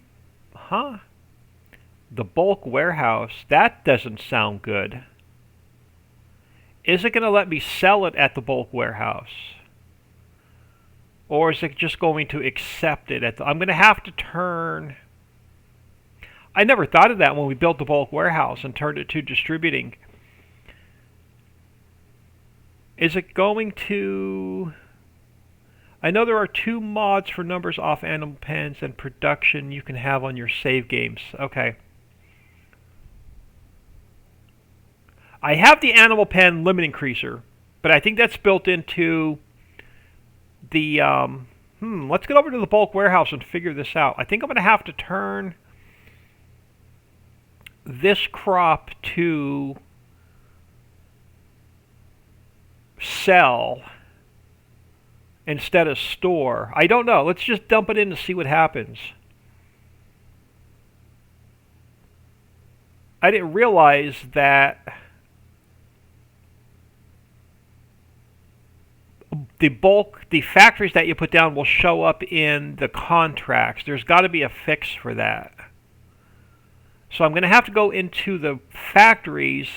The bulk warehouse. That doesn't sound good. Is it going to let me sell it at the bulk warehouse? Or is it just going to accept it at the... I'm going to have to turn... I never thought of that when we built the bulk warehouse and turned it to distributing. Is it going to... I know there are 2 mods for numbers off animal pens and production you can have on your save games. Okay. I have the animal pen limit increaser, but I think that's built into the... let's get over to the bulk warehouse and figure this out. I think I'm going to have to turn this crop to sell instead of store. I don't know. Let's just dump it in to see what happens. I didn't realize that the factories that you put down will show up in the contracts. There's got to be a fix for that. So I'm going to have to go into the factories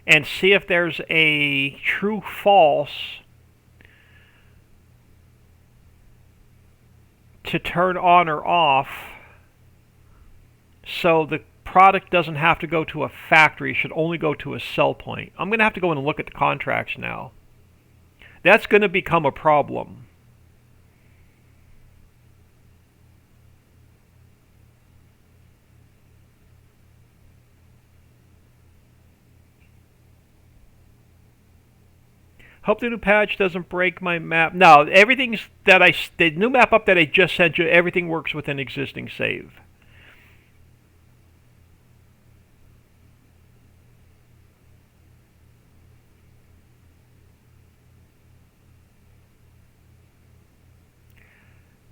and see if there's a true false to turn on or off so the product doesn't have to go to a factory. It should only go to a sell point. I'm going to have to go in and look at the contracts now. That's going to become a problem. Hope the new patch doesn't break my map. No, everything's the new map up that I just sent you, everything works with an existing save.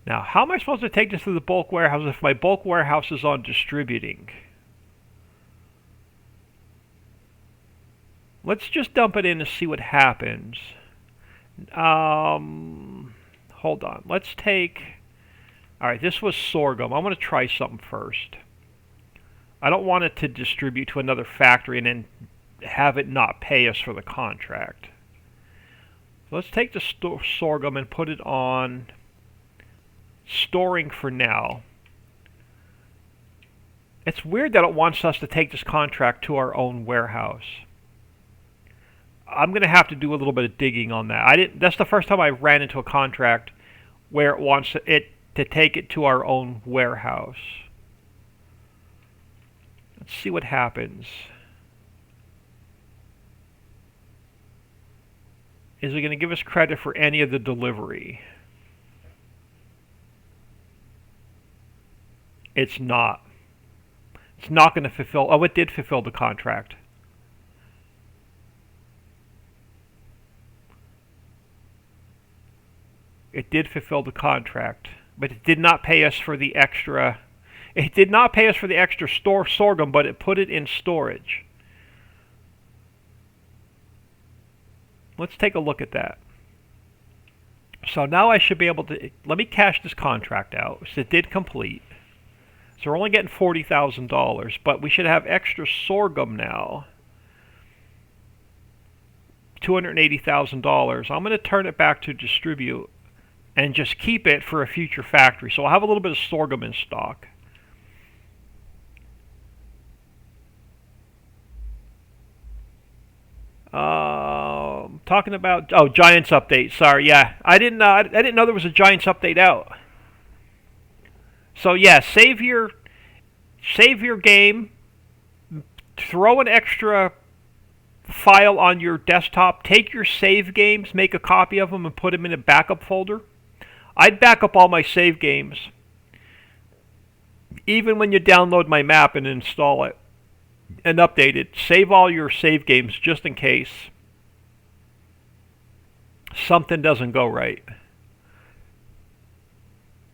Now, how am I supposed to take this to the bulk warehouse if my bulk warehouse is on distributing? Let's just dump it in to see what happens. Hold on. Let's take... Alright, this was sorghum. I want to try something first. I don't want it to distribute to another factory and then have it not pay us for the contract. So let's take the sorghum and put it on storing for now. It's weird that it wants us to take this contract to our own warehouse. I'm going to have to do a little bit of digging on that. That's the first time I ran into a contract where it wants it to take it to our own warehouse. Let's see what happens. Is it going to give us credit for any of the delivery? It's not. It's not going to fulfill... Oh, it did fulfill the contract. It did fulfill the contract, but it did not pay us for the extra... It did not pay us for the extra sorghum, but it put it in storage. Let's take a look at that. So now I should be able to... Let me cash this contract out. So it did complete. So we're only getting $40,000, but we should have extra sorghum now. $280,000. I'm going to turn it back to distribute and just keep it for a future factory. So I'll have a little bit of sorghum in stock. Talking about Giants update. Sorry, yeah, I didn't know there was a Giants update out. So yeah, save your game. Throw an extra file on your desktop. Take your save games, make a copy of them, and put them in a backup folder. I'd back up all my save games, even when you download my map and install it and update it. Save all your save games just in case something doesn't go right.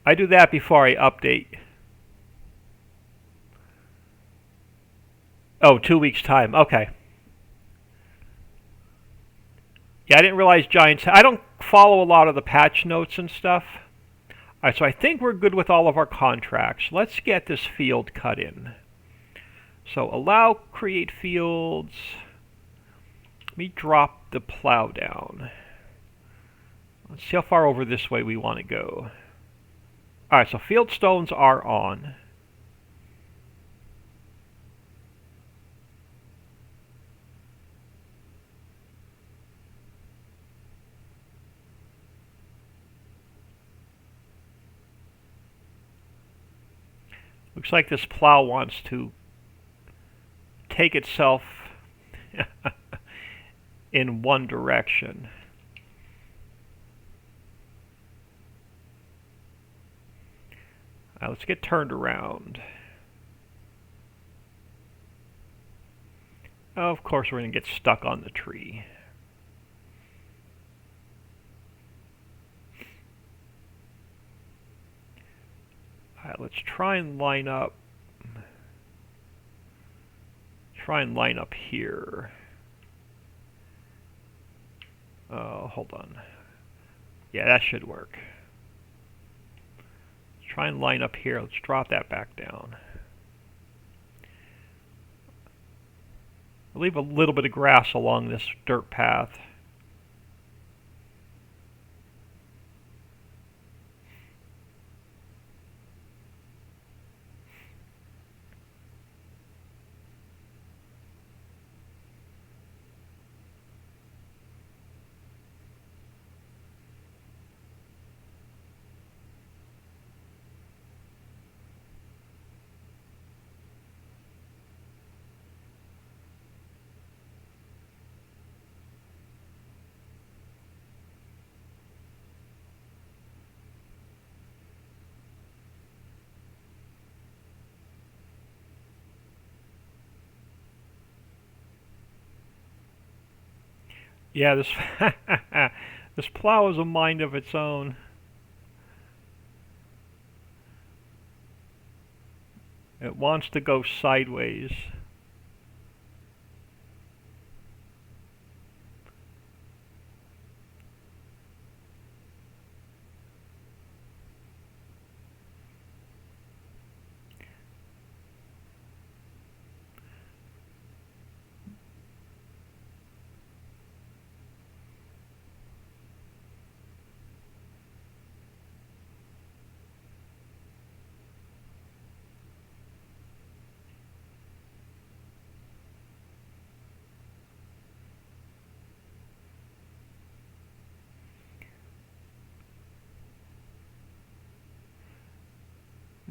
I do that before I update. Oh, 2 weeks time. Okay. Yeah, I didn't realize Giants... I don't follow a lot of the patch notes and stuff. Alright, so I think we're good with all of our contracts. Let's get this field cut in. So allow create fields. Let me drop the plow down. Let's see how far over this way we want to go. Alright, so field stones are on. Looks like this plow wants to take itself in one direction. Let's get turned around. Oh, of course, we're going to get stuck on the tree. Alright, let's try and line up. Try and line up here. Oh, hold on. Yeah, that should work. Try and line up here. Let's drop that back down. I'll leave a little bit of grass along this dirt path. Yeah, this this plow is a mind of its own. It wants to go sideways.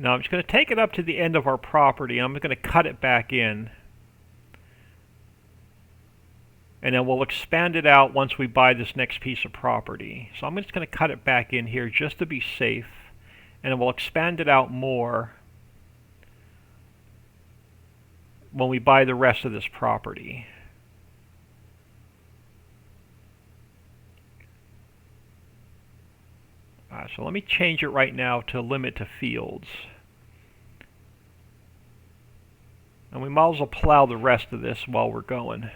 Now I'm just going to take it up to the end of our property. I'm going to cut it back in. And then we'll expand it out once we buy this next piece of property. So I'm just going to cut it back in here just to be safe. And then we'll expand it out more when we buy the rest of this property. So let me change it right now to limit to fields. And we might as well plow the rest of this while we're going.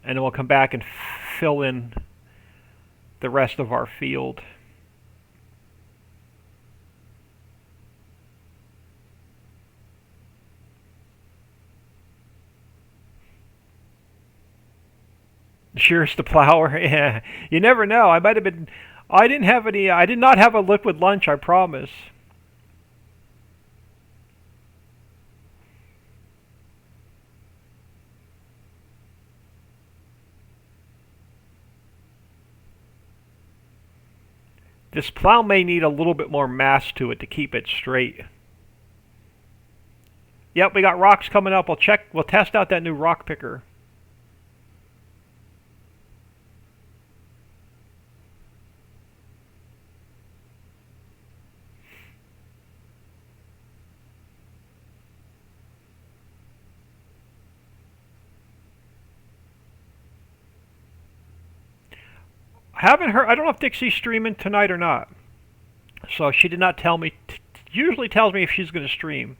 And then we'll come back and fill in the rest of our field. Shears the plower. Yeah, you never know. I might have been. I didn't have any. I did not have a liquid lunch. I promise. This plow may need a little bit more mass to it to keep it straight. Yep, we got rocks coming up. We'll test out that new rock picker. Haven't heard. I don't know if Dixie's streaming tonight or not. So she did not tell me. Usually tells me if she's going to stream.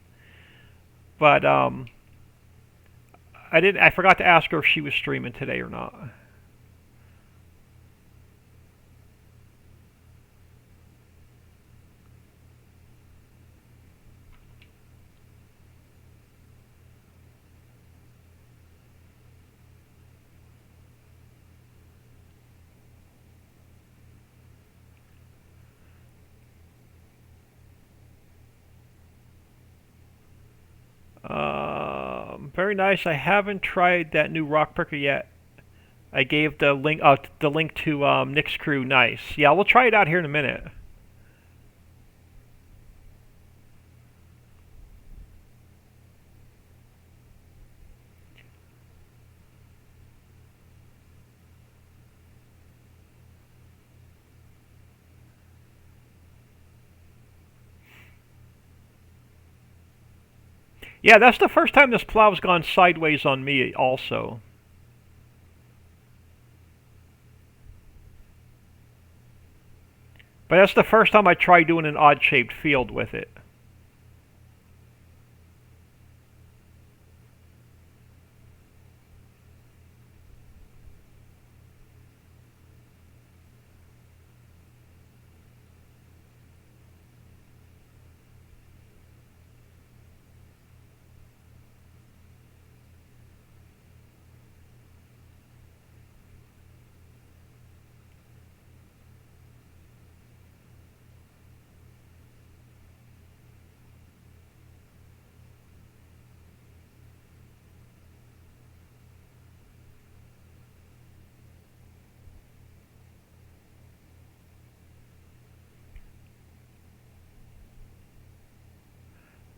But I didn't. I forgot to ask her if she was streaming today or not. Very nice. I haven't tried that new rock picker yet. I gave the link to Nick's crew. Nice. Yeah, we'll try it out here in a minute. Yeah, that's the first time this plow's gone sideways on me also. But that's the first time I tried doing an odd-shaped field with it.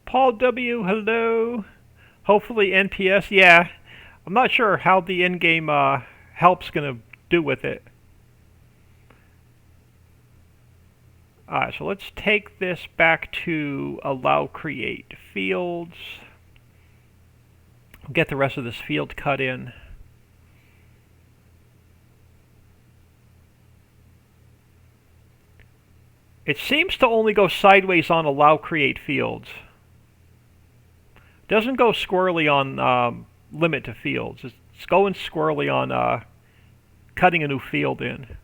Paul W, hello. Hopefully NPS, yeah. I'm not sure how the in-game help's going to do with it. Alright, so let's take this back to allow create fields. Get the rest of this field cut in. It seems to only go sideways on allow create fields. Doesn't go squirrely on limit to fields. It's going squirrely on cutting a new field in.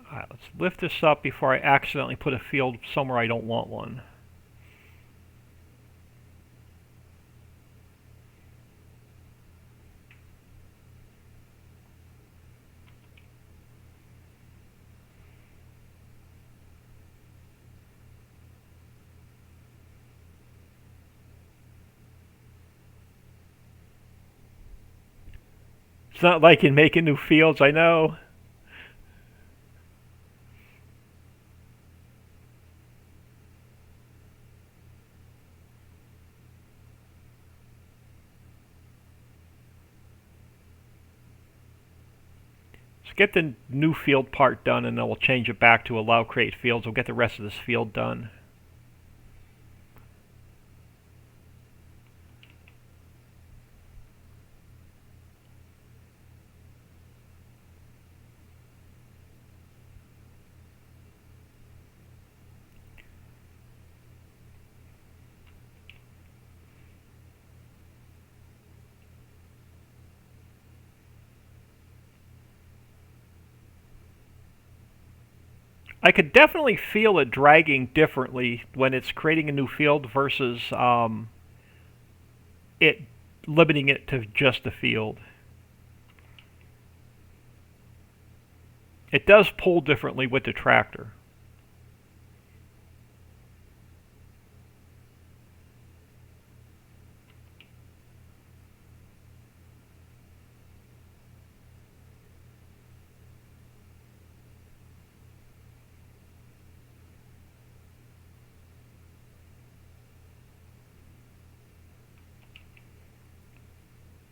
Alright, let's lift this up before I accidentally put a field somewhere I don't want one. It's not like in making new fields, I know. So get the new field part done, and then we'll change it back to allow create fields. We'll get the rest of this field done. I could definitely feel it dragging differently when it's creating a new field versus it limiting it to just the field. It does pull differently with the tractor.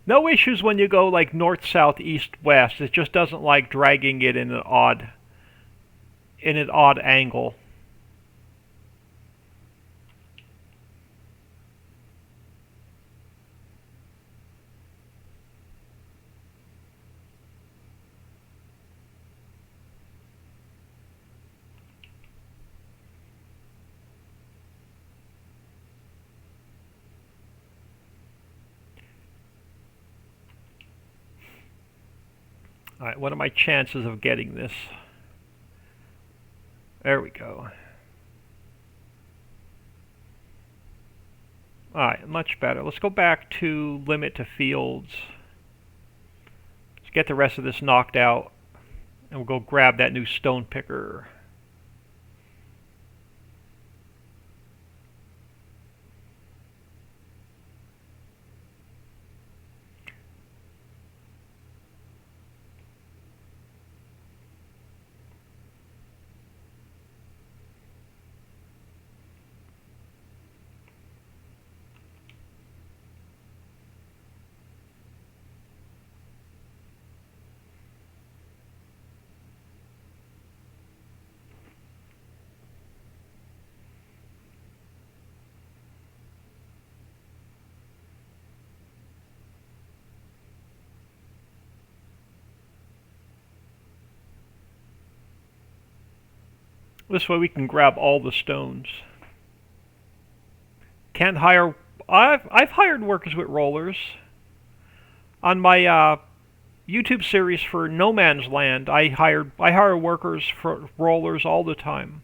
No issues when you go like north, south, east, west. It just doesn't like dragging it in an odd angle. Alright, what are my chances of getting this? There we go. Alright, much better. Let's go back to limit to fields. Let's get the rest of this knocked out, and we'll go grab that new stone picker. This way we can grab all the stones. Can't hire... I've hired workers with rollers. On my YouTube series for No Man's Land, I hire workers for rollers all the time.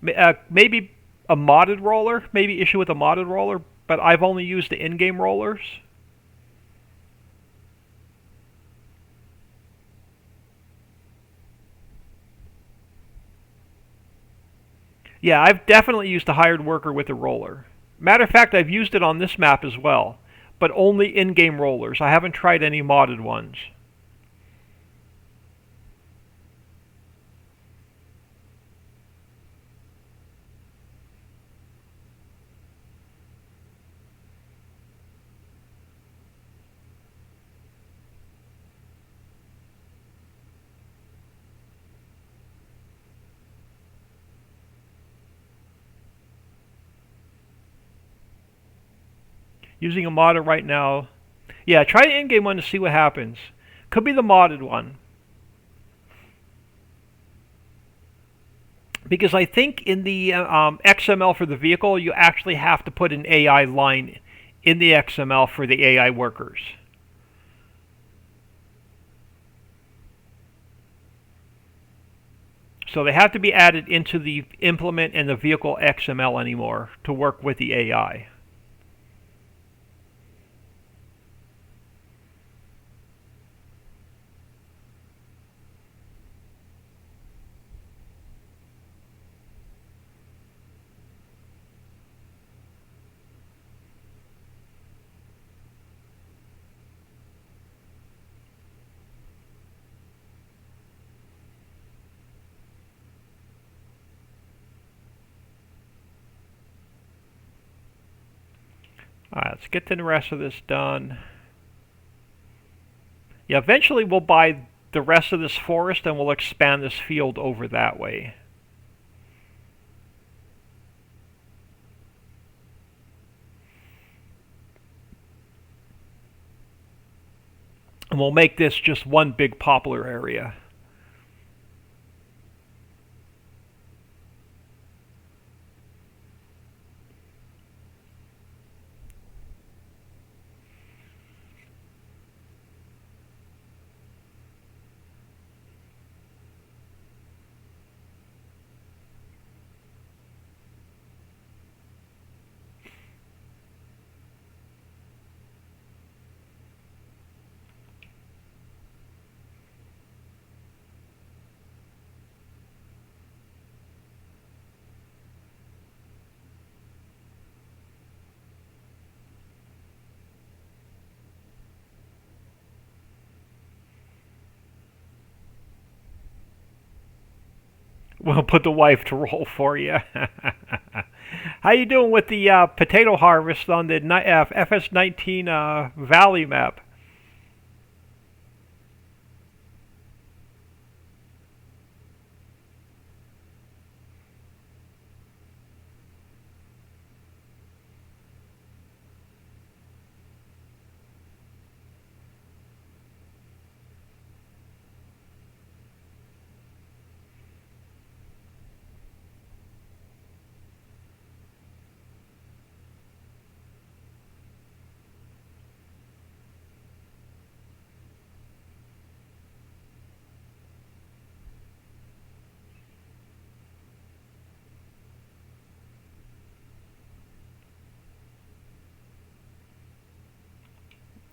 Maybe a modded roller, maybe issue with a modded roller, but I've only used the in-game rollers. Yeah, I've definitely used a hired worker with a roller. Matter of fact, I've used it on this map as well, but only in-game rollers. I haven't tried any modded ones. Using a modder right now. Yeah, try the in-game one to see what happens. Could be the modded one. Because I think in the XML for the vehicle, you actually have to put an AI line in the XML for the AI workers. So they have to be added into the implement and the vehicle XML anymore to work with the AI. Alright, let's get the rest of this done. Yeah, eventually we'll buy the rest of this forest and we'll expand this field over that way. And we'll make this just one big poplar area. We'll put the wife to roll for you. How you doing with the potato harvest on the FS19 Valley map?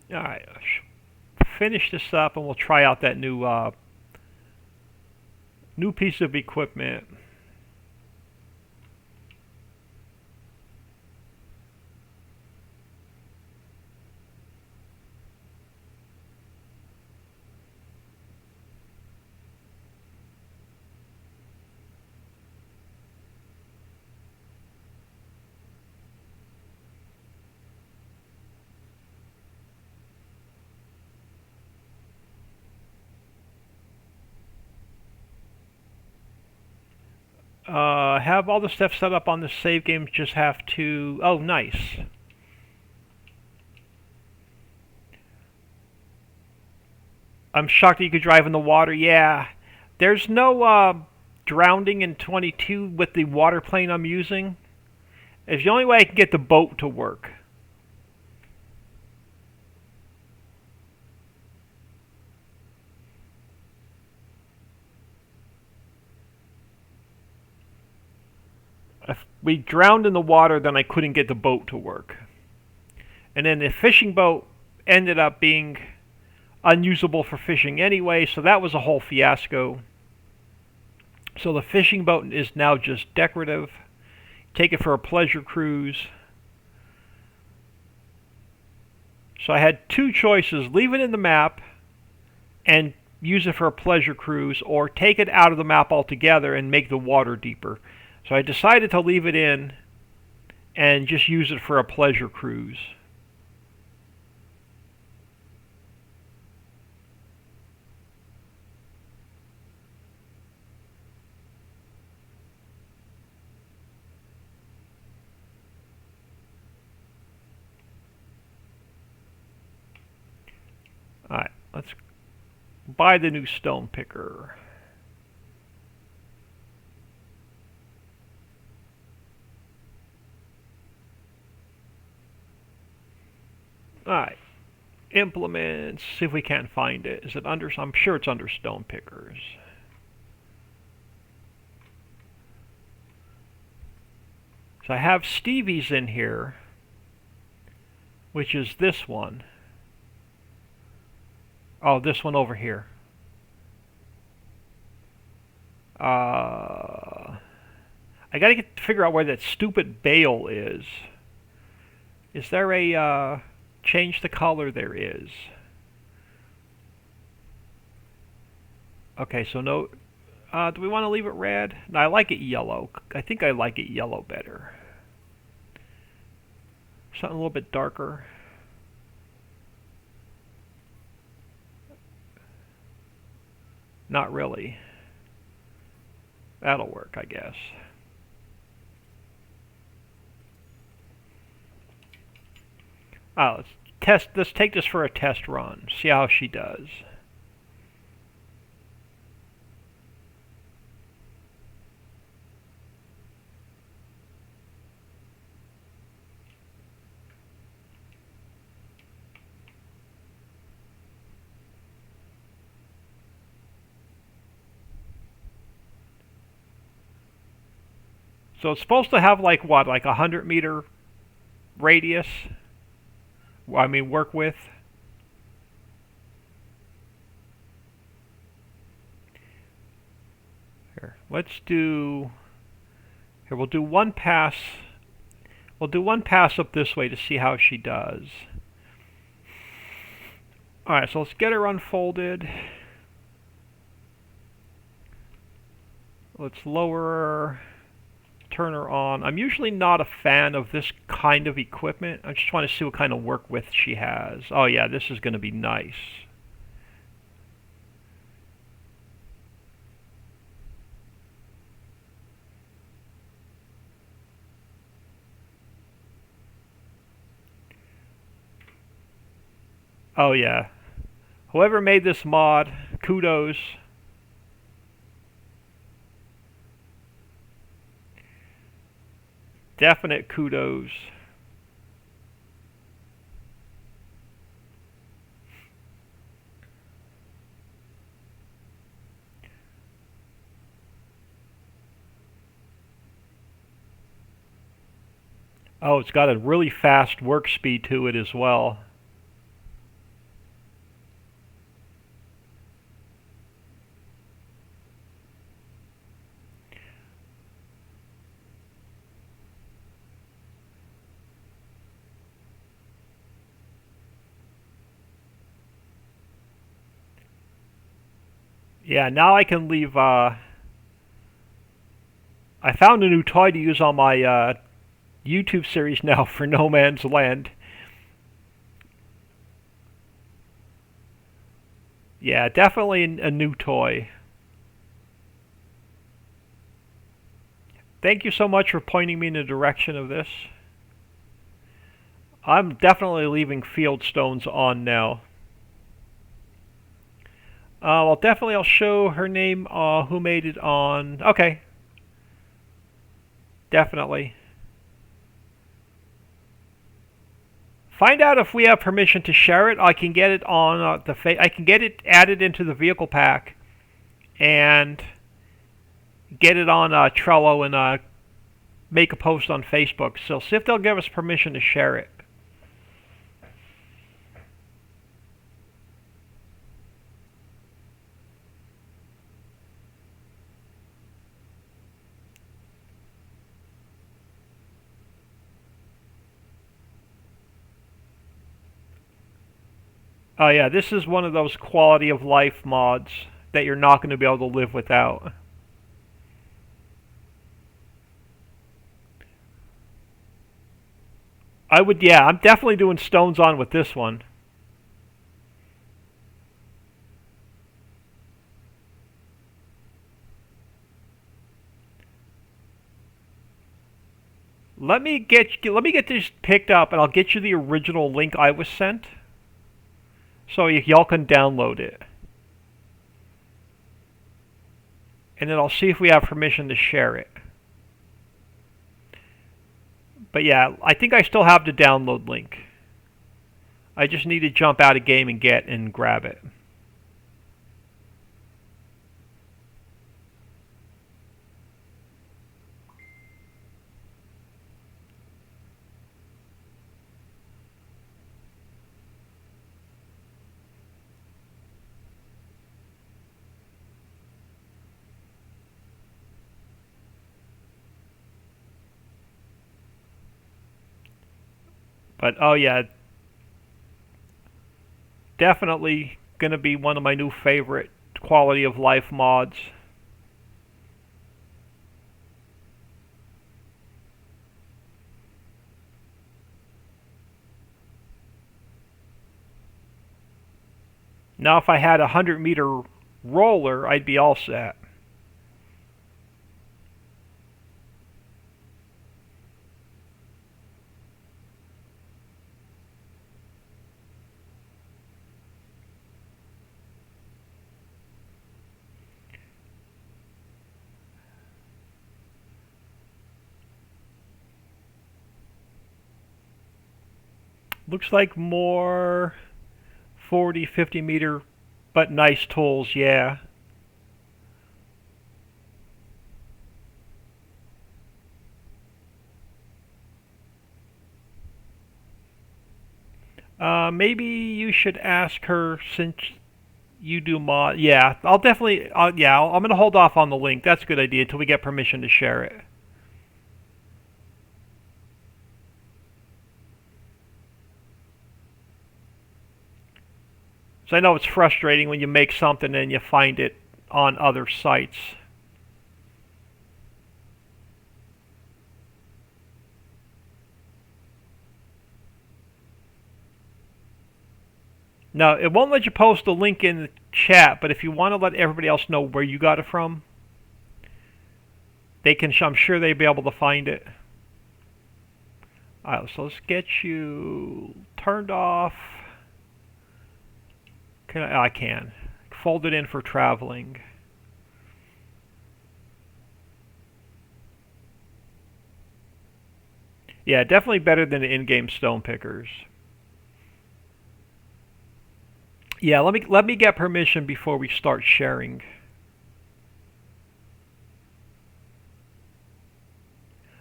Alright, finish this up and we'll try out that new piece of equipment. Have all the stuff set up on the save game, just have to... Oh, nice. I'm shocked that you could drive in the water. Yeah. There's no drowning in 22 with the water plane I'm using. It's the only way I can get the boat to work. If we drowned in the water, then I couldn't get the boat to work. And then the fishing boat ended up being unusable for fishing anyway, so that was a whole fiasco. So the fishing boat is now just decorative. Take it for a pleasure cruise. So I had two choices: leave it in the map and use it for a pleasure cruise, or take it out of the map altogether and make the water deeper. So I decided to leave it in and just use it for a pleasure cruise. Alright, let's buy the new stone picker. Alright, implements, see if we can't find it. Is it under, I'm sure it's under stone pickers. So I have Stevie's in here, which is this one. Oh, this one over here. I gotta figure out where that stupid bale is. Is there a, change the color? There is. Okay, so no, do we want to leave it red? No, I like it yellow. I think I like it yellow better. Something a little bit darker. Not really. That'll work, I guess. Let's take this for a test run. See how she does. So it's supposed to have like what, like 100-meter radius? I mean, work with. Here, let's do. Here, we'll do one pass. We'll do one pass up this way to see how she does. Alright, so let's get her unfolded. Let's lower her. Turn her on. I'm usually not a fan of this kind of equipment. I just want to see what kind of work width she has. Oh yeah, this is going to be nice. Oh yeah. Whoever made this mod, kudos. Definite kudos. Oh, it's got a really fast work speed to it as well. Yeah, now I can leave, I found a new toy to use on my, YouTube series now for No Man's Land. Yeah, definitely a new toy. Thank you so much for pointing me in the direction of this. I'm definitely leaving field stones on now. Well, definitely I'll show her name, who made it on. Okay. Definitely. Find out if we have permission to share it. I can get it on I can get it added into the vehicle pack, and get it on Trello and make a post on Facebook. So see if they'll give us permission to share it. Oh yeah, this is one of those quality of life mods that you're not going to be able to live without. Yeah, I'm definitely doing stones on with this one. Let me get this picked up, and I'll get you the original link I was sent, so y'all can download it. And then I'll see if we have permission to share it. But yeah, I think I still have the download link. I just need to jump out of game and grab it. But oh yeah, definitely gonna be one of my new favorite quality of life mods. Now if I had a 100-meter roller, I'd be all set. Looks like more 40, 50 meter, but nice tools, yeah. Maybe you should ask her since you do mod. Yeah, I'll definitely. Yeah, I'm gonna hold off on the link. That's a good idea until we get permission to share it. So I know it's frustrating when you make something and you find it on other sites. Now, it won't let you post the link in the chat, but if you want to let everybody else know where you got it from, they can. I'm sure they'll be able to find it. Alright, so let's get you turned off. I can. Fold it in for traveling. Yeah, definitely better than the in-game stone pickers. Yeah, let me get permission before we start sharing.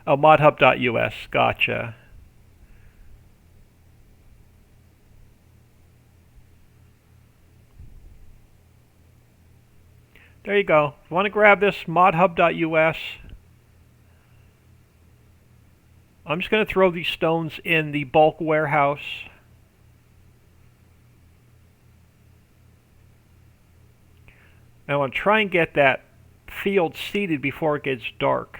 Oh, modhub.us, gotcha. There you go. If you want to grab this, modhub.us. I'm just going to throw these stones in the bulk warehouse. I want to try and get that field seeded before it gets dark.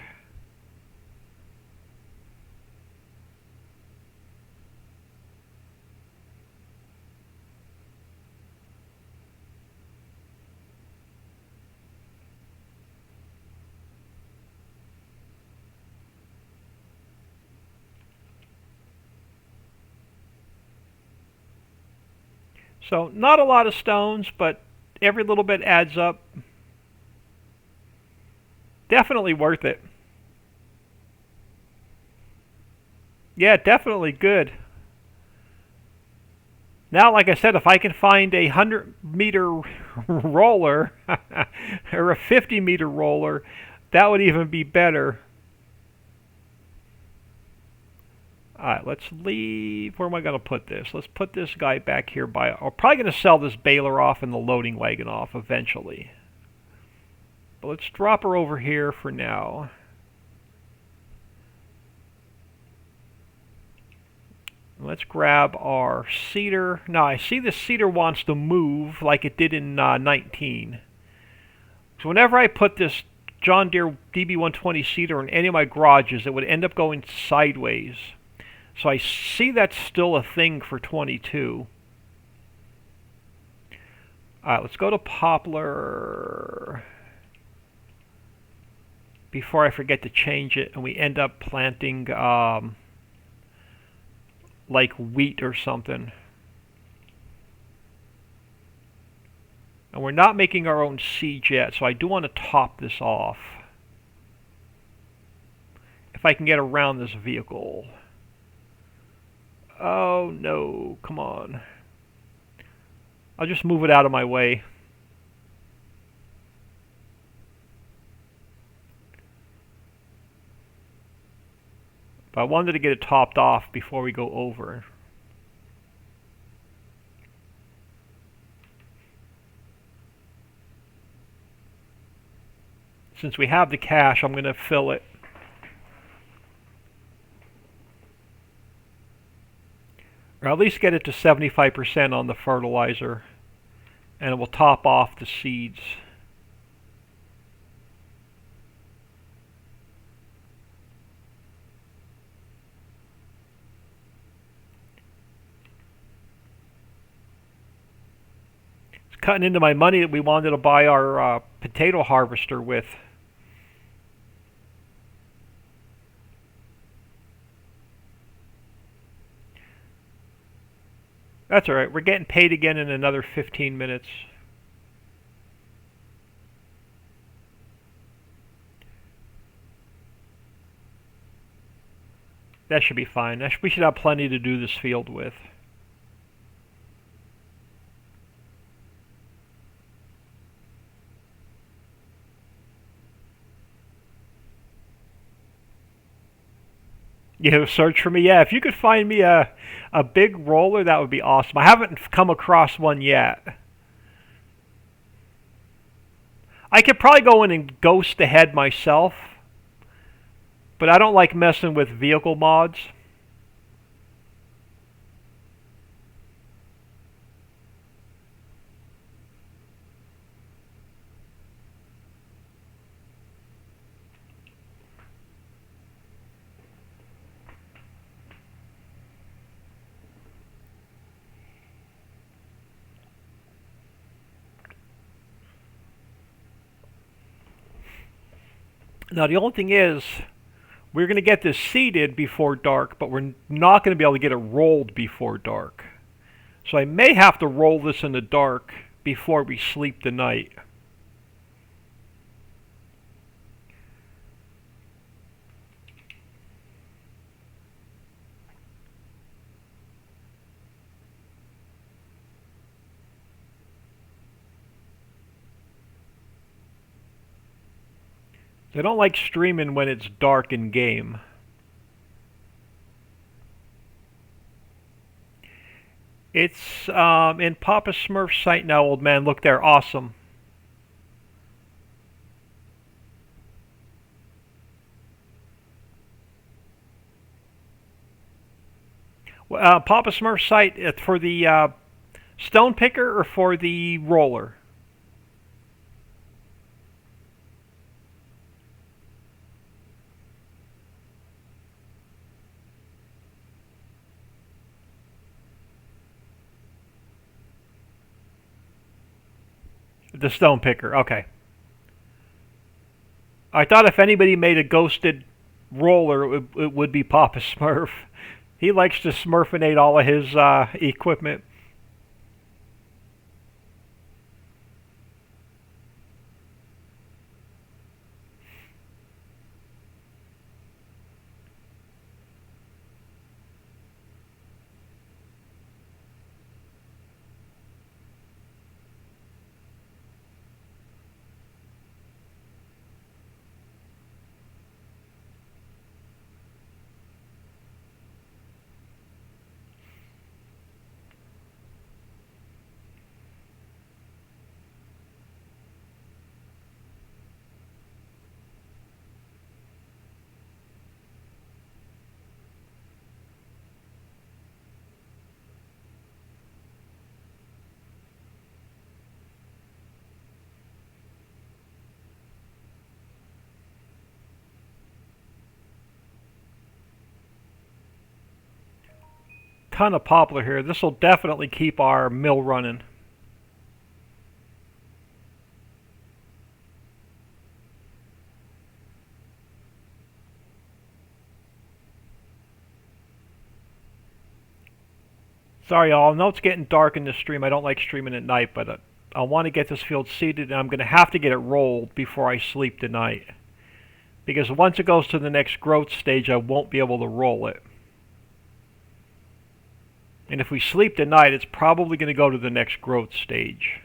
So not a lot of stones, but every little bit adds up. Definitely worth it. Yeah, definitely good. Now, like I said, if I can find a 100-meter roller or a 50-meter roller, that would even be better. Alright, let's leave. Where am I going to put this? Let's put this guy back here by... I'm probably going to sell this baler off and the loading wagon off eventually. But let's drop her over here for now. Let's grab our cedar. Now, I see the cedar wants to move like it did in 19. So whenever I put this John Deere DB120 cedar in any of my garages, it would end up going sideways. So I see that's still a thing for 22. Alright, let's go to poplar before I forget to change it and we end up planting like wheat or something. And we're not making our own seeds yet, so I do want to top this off. If I can get around this vehicle. Oh no, come on. I'll just move it out of my way. But I wanted to get it topped off before we go over. Since we have the cash, I'm going to fill it. Or at least get it to 75% on the fertilizer. And it will top off the seeds. cutting into my money that we wanted to buy our potato harvester with. That's alright, we're getting paid again in another 15 minutes. That should be fine. We should have plenty to do this field with. You have a search for me? Yeah, if you could find me a big roller, that would be awesome. I haven't come across one yet. I could probably go in and ghost ahead myself, but I don't like messing with vehicle mods. Now the only thing is, we're going to get this seeded before dark, but we're not going to be able to get it rolled before dark. So I may have to roll this in the dark before we sleep tonight. I don't like streaming when it's dark in game. It's in Papa Smurf's site now, old man. Look there, awesome. Papa Smurf's site for the stone picker or for the roller? The stone picker, okay. I thought if anybody made a ghosted roller, it would be Papa Smurf. He likes to smurfinate all of his equipment. Ton of poplar here. This will definitely keep our mill running. Sorry, y'all. I know it's getting dark in this stream. I don't like streaming at night, but I want to get this field seeded, and I'm going to have to get it rolled before I sleep tonight. Because once it goes to the next growth stage, I won't be able to roll it. And if we sleep tonight, it's probably going to go to the next growth stage.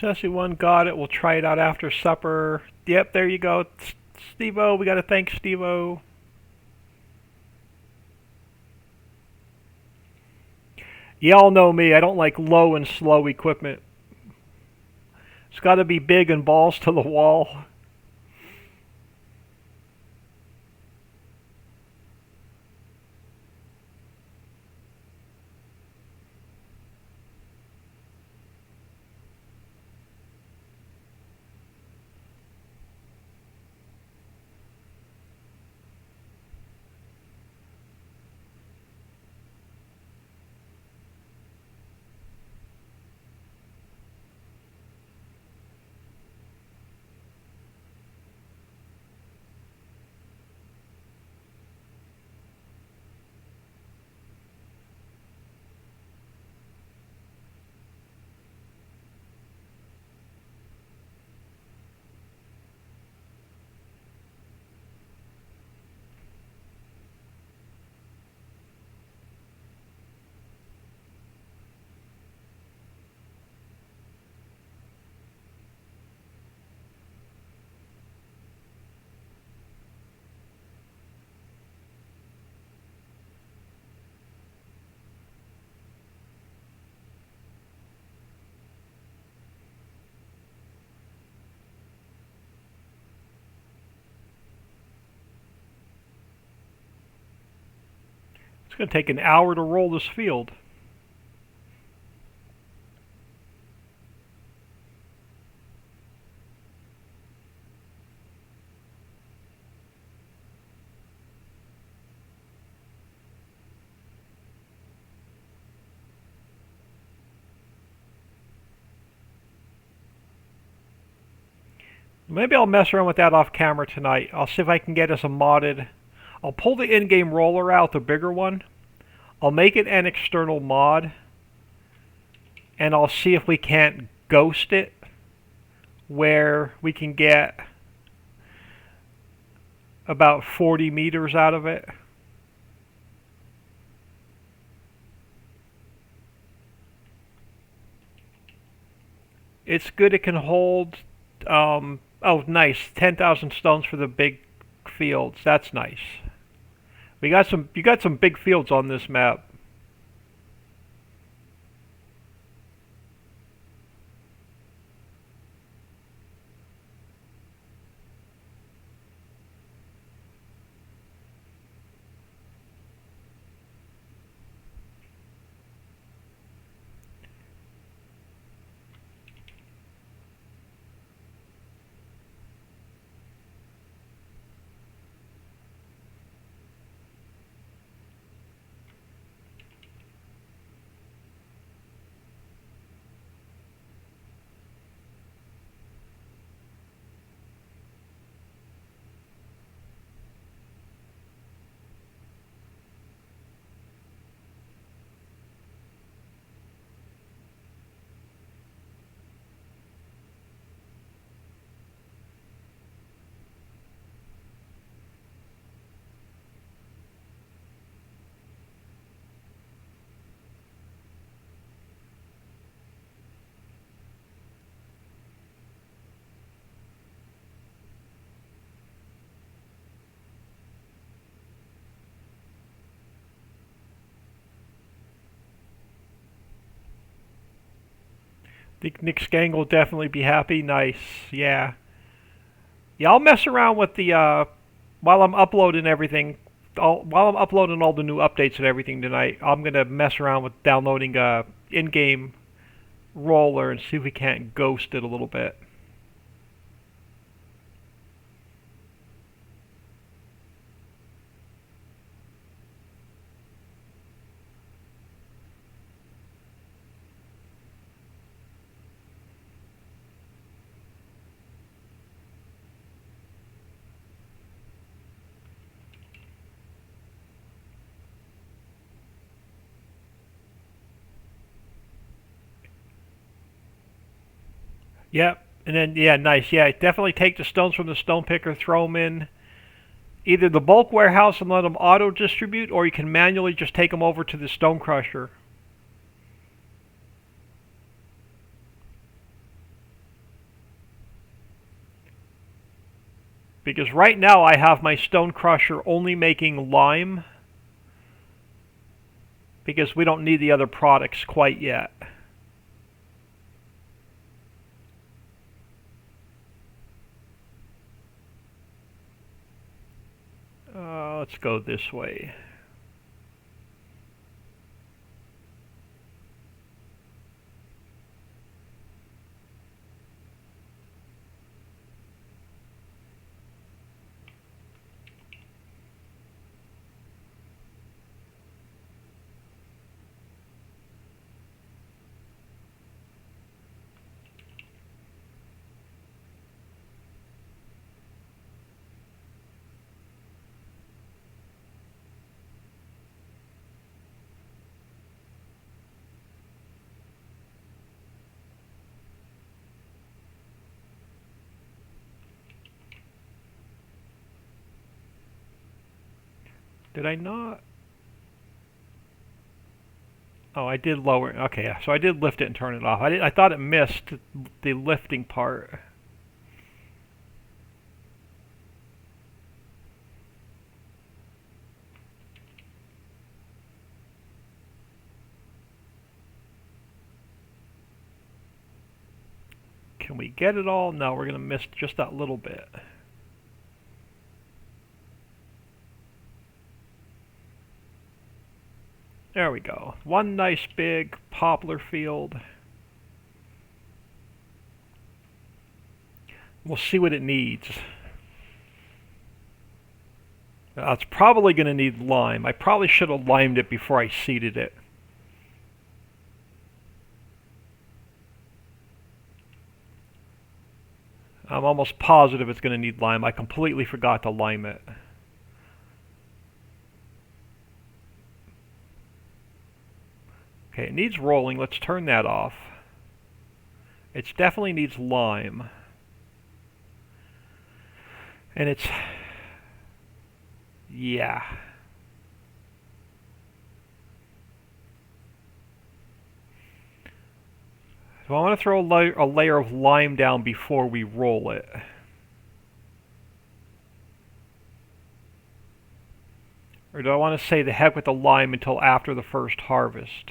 Sassy one got it. We'll try it out after supper. Yep, there you go. Steve-O, we got to thank Steve-O. Y'all know me. I don't like low and slow equipment. It's got to be big and balls to the wall. It's going to take an hour to roll this field. Maybe I'll mess around with that off camera tonight. I'll see if I can get us a modded. I'll pull the in-game roller out, the bigger one. I'll make it an external mod. And I'll see if we can't ghost it. Where we can get about 40 meters out of it. It's good. It can hold... oh, nice. 10,000 stones for the big fields. That's nice. You got some big fields on this map. I think Nick Skang will definitely be happy. Nice. Yeah. Yeah, I'll mess around with the, while I'm uploading everything, while I'm uploading all the new updates and everything tonight, I'm going to mess around with downloading a in-game roller and see if we can't ghost it a little bit. Yep. And then, yeah, nice. Yeah, definitely take the stones from the stone picker, throw them in either the bulk warehouse and let them auto-distribute, or you can manually just take them over to the stone crusher. Because right now I have my stone crusher only making lime, because we don't need the other products quite yet. Let's go this way. Did I not? Oh, I did lower it. Okay, yeah. So I did lift it and turn it off. I thought it missed the lifting part. Can we get it all? No, we're going to miss just that little bit. There we go. One nice big poplar field. We'll see what it needs. It's probably going to need lime. I probably should have limed it before I seeded it. I'm almost positive it's going to need lime. I completely forgot to lime it. Okay, it needs rolling. Let's turn that off. It definitely needs lime. And it's... yeah. So I want to throw a layer of lime down before we roll it. Or do I want to say the heck with the lime until after the first harvest?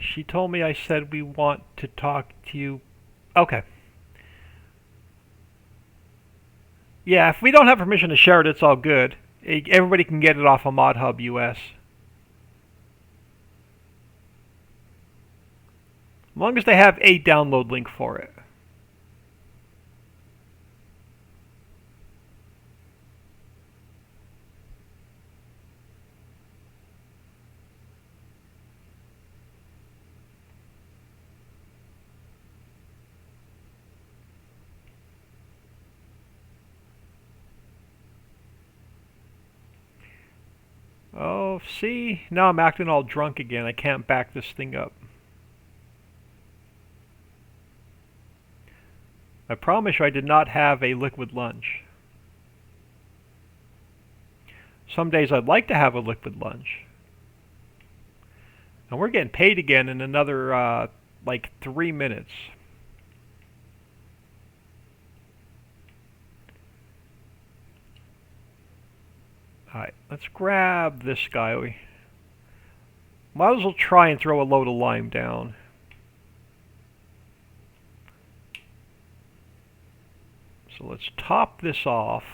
She told me I said we want to talk to you. Okay. Yeah, if we don't have permission to share it, it's all good. Everybody can get it off of ModHub US. As long as they have a download link for it. Oh, see? Now I'm acting all drunk again. I can't back this thing up. I promise you I did not have a liquid lunch. Some days I'd like to have a liquid lunch. And we're getting paid again in another, like 3 minutes. Alright, let's grab this guy. Might as well try and throw a load of lime down. So let's top this off.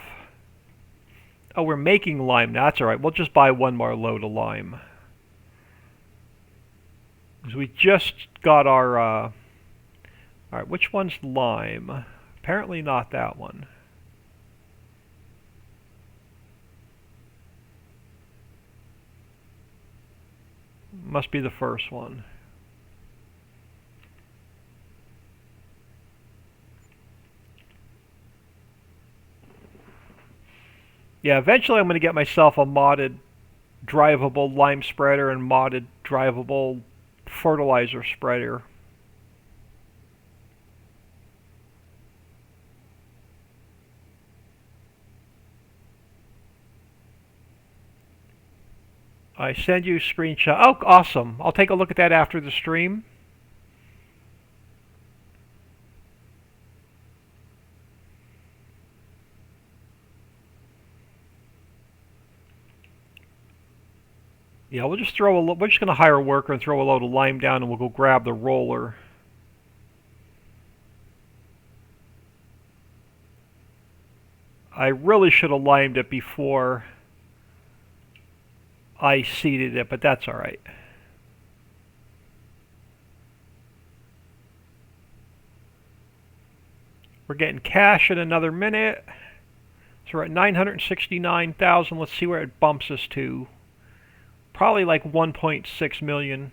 Oh, we're making lime now. That's alright. We'll just buy one more load of lime. Because we just got our... Alright, which one's lime? Apparently not that one. Must be the first one. Yeah, eventually I'm going to get myself a modded drivable lime spreader and modded drivable fertilizer spreader. I send you a screenshot. Oh, awesome. I'll take a look at that after the stream. Yeah, we'll just throw we're just going to hire a worker and throw a load of lime down, and we'll go grab the roller. I really should have limed it before I seeded it, but that's all right. We're getting cash in another minute. So we're at 969,000. Let's see where it bumps us to. Probably like 1.6 million.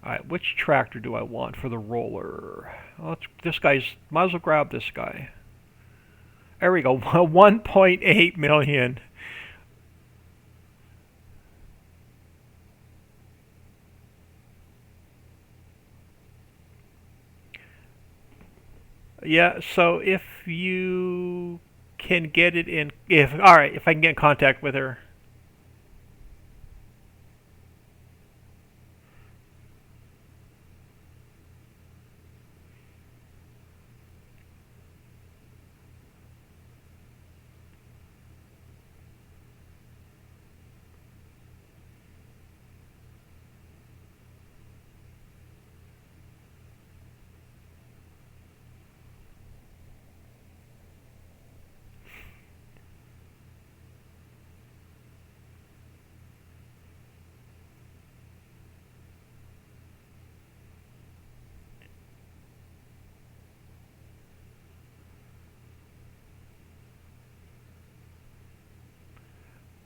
Alright, which tractor do I want for the roller? Well, this guy's, might as well grab this guy. There we go, 1.8 million. Yeah, so if you can get it in, alright, if I can get in contact with her.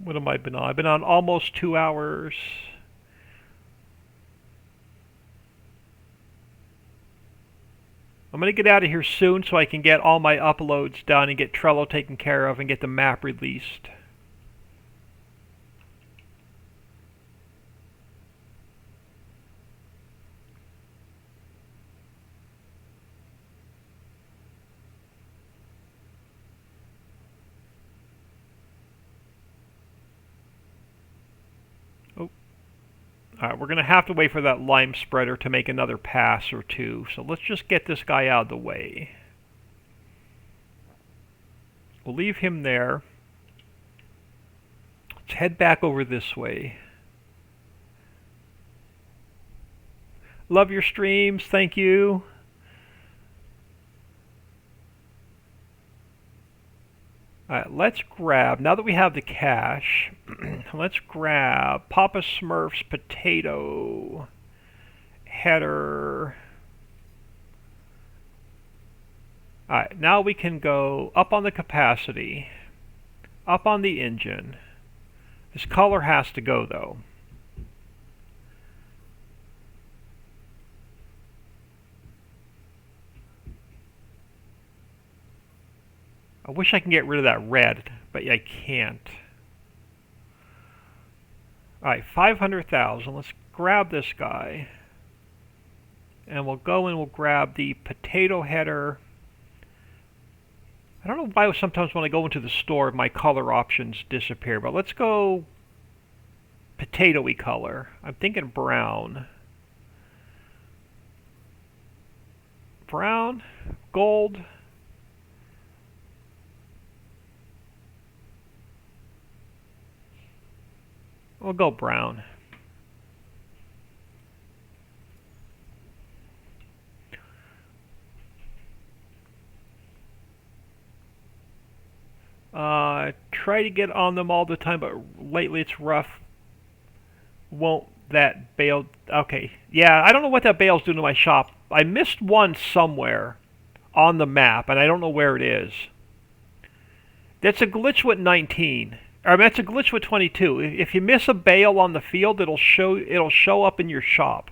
What have I been on? I've been on almost 2 hours. I'm going to get out of here soon so I can get all my uploads done and get Trello taken care of and get the map released. Alright, we're going to have to wait for that lime spreader to make another pass or two. So let's just get this guy out of the way. We'll leave him there. Let's head back over this way. Love your streams. Thank you. Alright, let's grab, now that we have the cash, let's grab Papa Smurf's potato header. Alright, now we can go up on the capacity, up on the engine. This color has to go though. I wish I can get rid of that red, but I can't. Alright, 500,000. Let's grab this guy. And we'll go and we'll grab the potato header. I don't know why sometimes when I go into the store my color options disappear, but let's go potato-y color. I'm thinking brown. Brown, gold. We'll go brown. Try to get on them all the time, but lately it's rough. Won't that bale... Okay, yeah, I don't know what that bale's doing to my shop. I missed one somewhere on the map, and I don't know where it is. That's a glitch with 19. I mean, that's a glitch with 22. If you miss a bale on the field, it'll show up in your shop.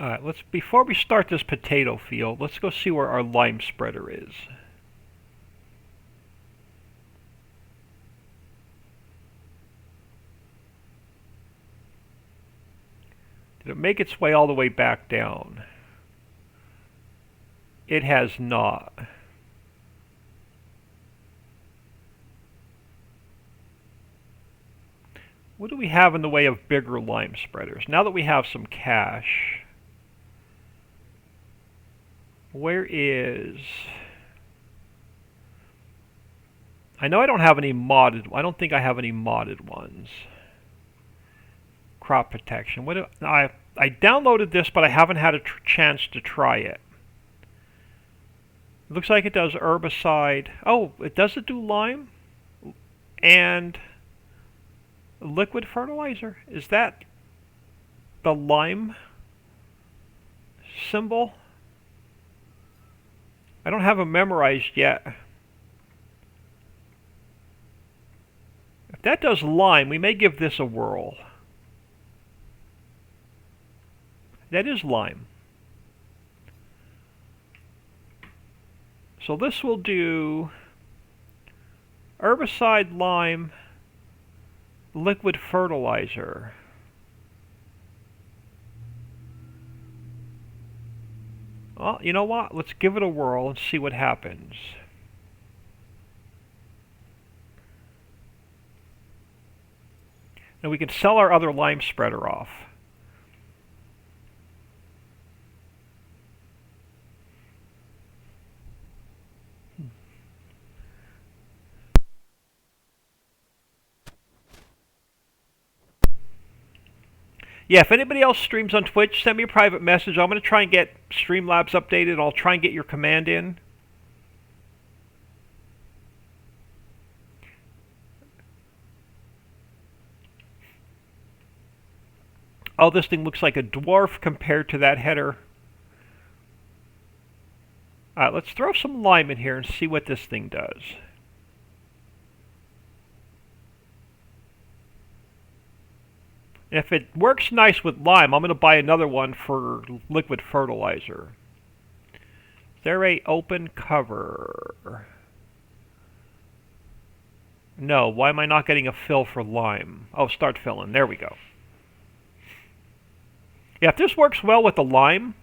Alright, before we start this potato field, let's go see where our lime spreader is. Did it make its way all the way back down? It has not. What do we have in the way of bigger lime spreaders? Now that we have some cash, where is... I know I don't have any modded... I don't think I have any modded ones. Crop protection. I downloaded this, but I haven't had a chance to try it. It looks like it does herbicide. Oh, does it do lime? And liquid fertilizer? Is that the lime symbol? I don't have them memorized yet. If that does lime, we may give this a whirl. That is lime. So this will do herbicide, lime, liquid fertilizer. Well, you know what? Let's give it a whirl and see what happens. And we can sell our other lime spreader off. Yeah, if anybody else streams on Twitch, send me a private message. I'm going to try and get Streamlabs updated. I'll try and get your command in. Oh, this thing looks like a dwarf compared to that header. Alright, let's throw some lime in here and see what this thing does. If it works nice with lime, I'm going to buy another one for liquid fertilizer. Is there a open cover? No, why am I not getting a fill for lime? Oh, start filling. There we go. Yeah, if this works well with the lime...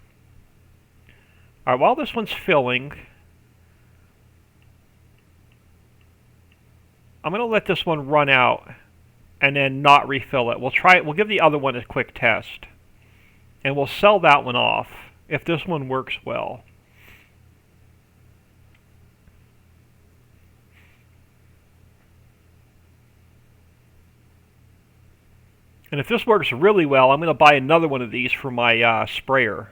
Alright, while this one's filling, I'm going to let this one run out and then not refill it. We'll try it. We'll give the other one a quick test. And we'll sell that one off if this one works well. And if this works really well, I'm going to buy another one of these for my sprayer.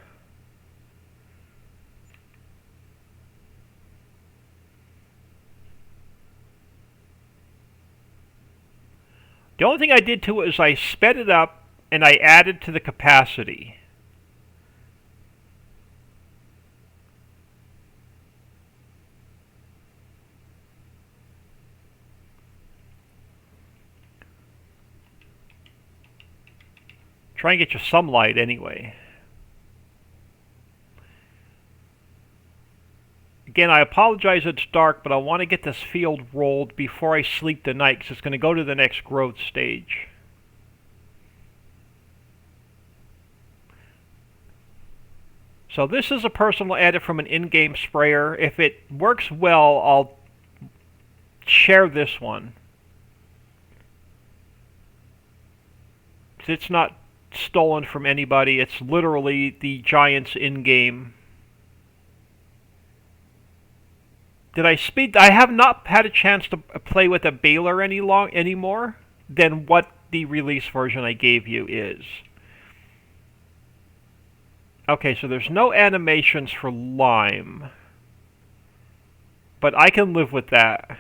The only thing I did to it is I sped it up and I added to the capacity. Try and get you some light anyway. Again, I apologize it's dark, but I want to get this field rolled before I sleep tonight because it's going to go to the next growth stage. So this is a personal edit from an in-game sprayer. If it works well, I'll share this one. It's not stolen from anybody. It's literally the Giants in-game. Did I speed? I have not had a chance to play with a baler anymore than what the release version I gave you is. Okay, so there's no animations for lime, but I can live with that.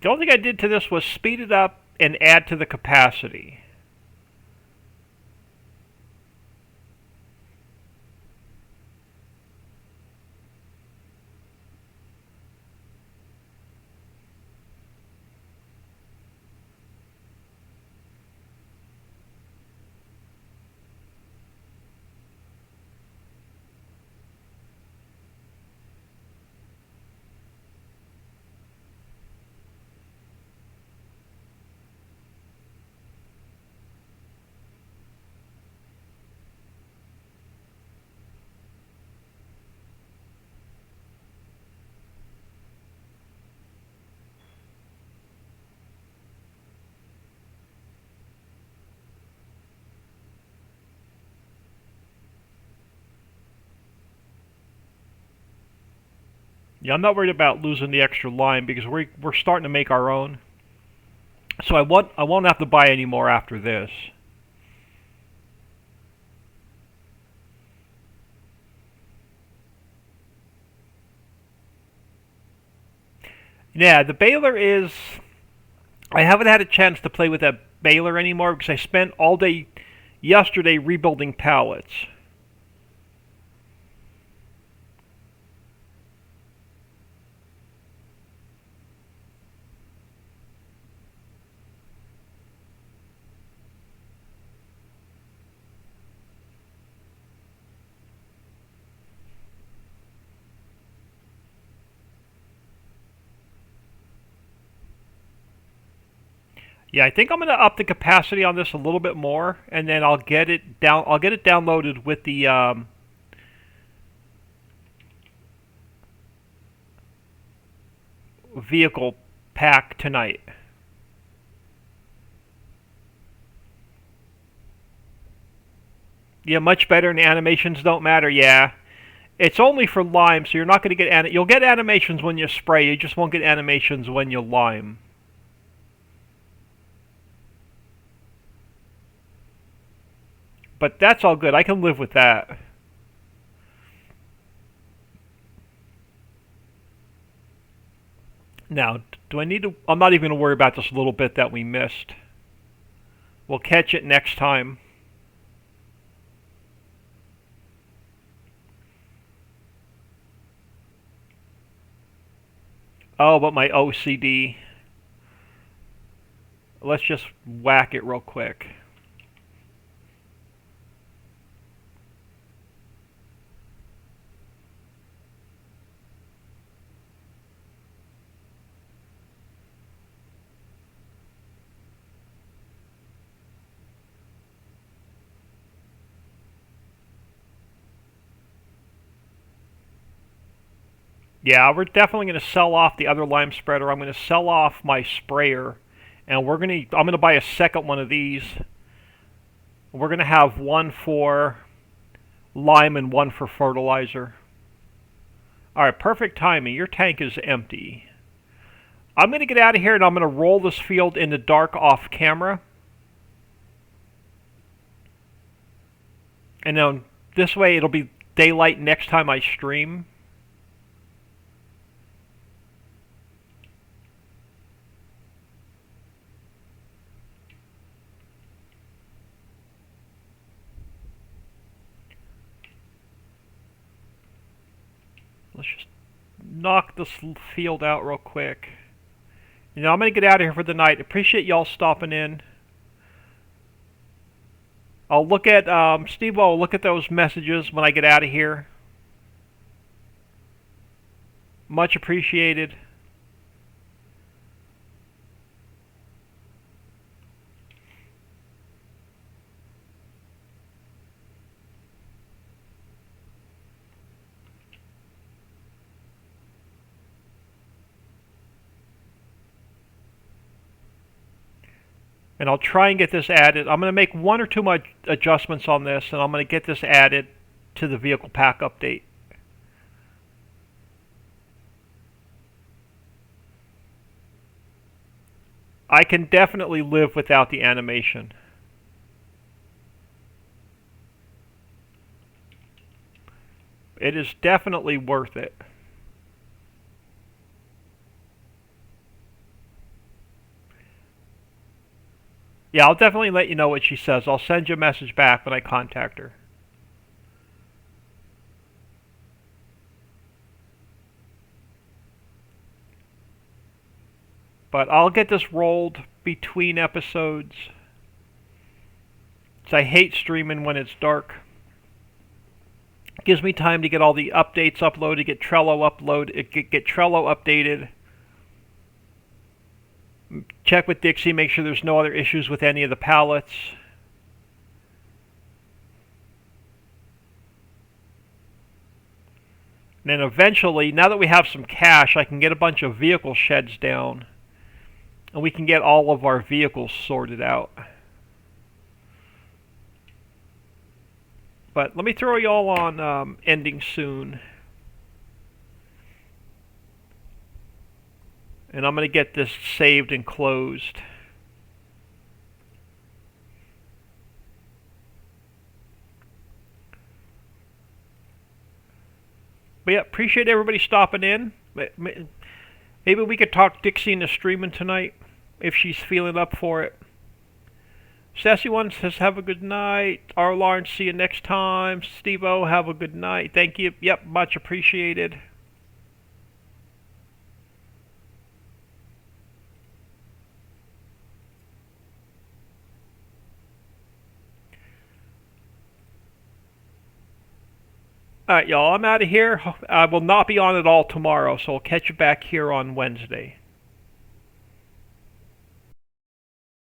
The only thing I did to this was speed it up and add to the capacity. Yeah, I'm not worried about losing the extra lime because we're starting to make our own. So I won't have to buy any more after this. Yeah, the baler is. I haven't had a chance to play with that baler anymore because I spent all day yesterday rebuilding pallets. Yeah, I think I'm going to up the capacity on this a little bit more, and then I'll get it down. I'll get it downloaded with the vehicle pack tonight. Yeah, much better, and animations don't matter. Yeah, it's only for lime, so you're not going to get you'll get animations when you spray. You just won't get animations when you lime. But that's all good. I can live with that. Now, do I need to... I'm not even going to worry about this little bit that we missed. We'll catch it next time. Oh, but my OCD. Let's just whack it real quick. Yeah, we're definitely going to sell off the other lime spreader. I'm going to sell off my sprayer, and I'm going to buy a second one of these. We're going to have one for lime and one for fertilizer. All right, perfect timing. Your tank is empty. I'm going to get out of here, and I'm going to roll this field into dark off camera. And then this way it'll be daylight next time I stream. Let's just knock this field out real quick. I'm going to get out of here for the night. Appreciate y'all stopping in. I'll look at, Steve will look at those messages when I get out of here. Much appreciated. And I'll try and get this added. I'm going to make one or two adjustments on this, and I'm going to get this added to the vehicle pack update. I can definitely live without the animation. It is definitely worth it. Yeah, I'll definitely let you know what she says. I'll send you a message back when I contact her. But I'll get this rolled between episodes. I hate streaming when it's dark. It gives me time to get all the updates uploaded, get Trello updated. Check with Dixie, make sure there's no other issues with any of the pallets. And then eventually, now that we have some cash, I can get a bunch of vehicle sheds down. And we can get all of our vehicles sorted out. But let me throw y'all on ending soon. And I'm going to get this saved and closed. But yeah, appreciate everybody stopping in. Maybe we could talk Dixie into streaming tonight if she's feeling up for it. Sassy One says, have a good night. R. Lawrence, see you next time. Steve O, have a good night. Thank you. Yep, much appreciated. Alright, y'all, I'm out of here. I will not be on at all tomorrow, so I'll catch you back here on Wednesday.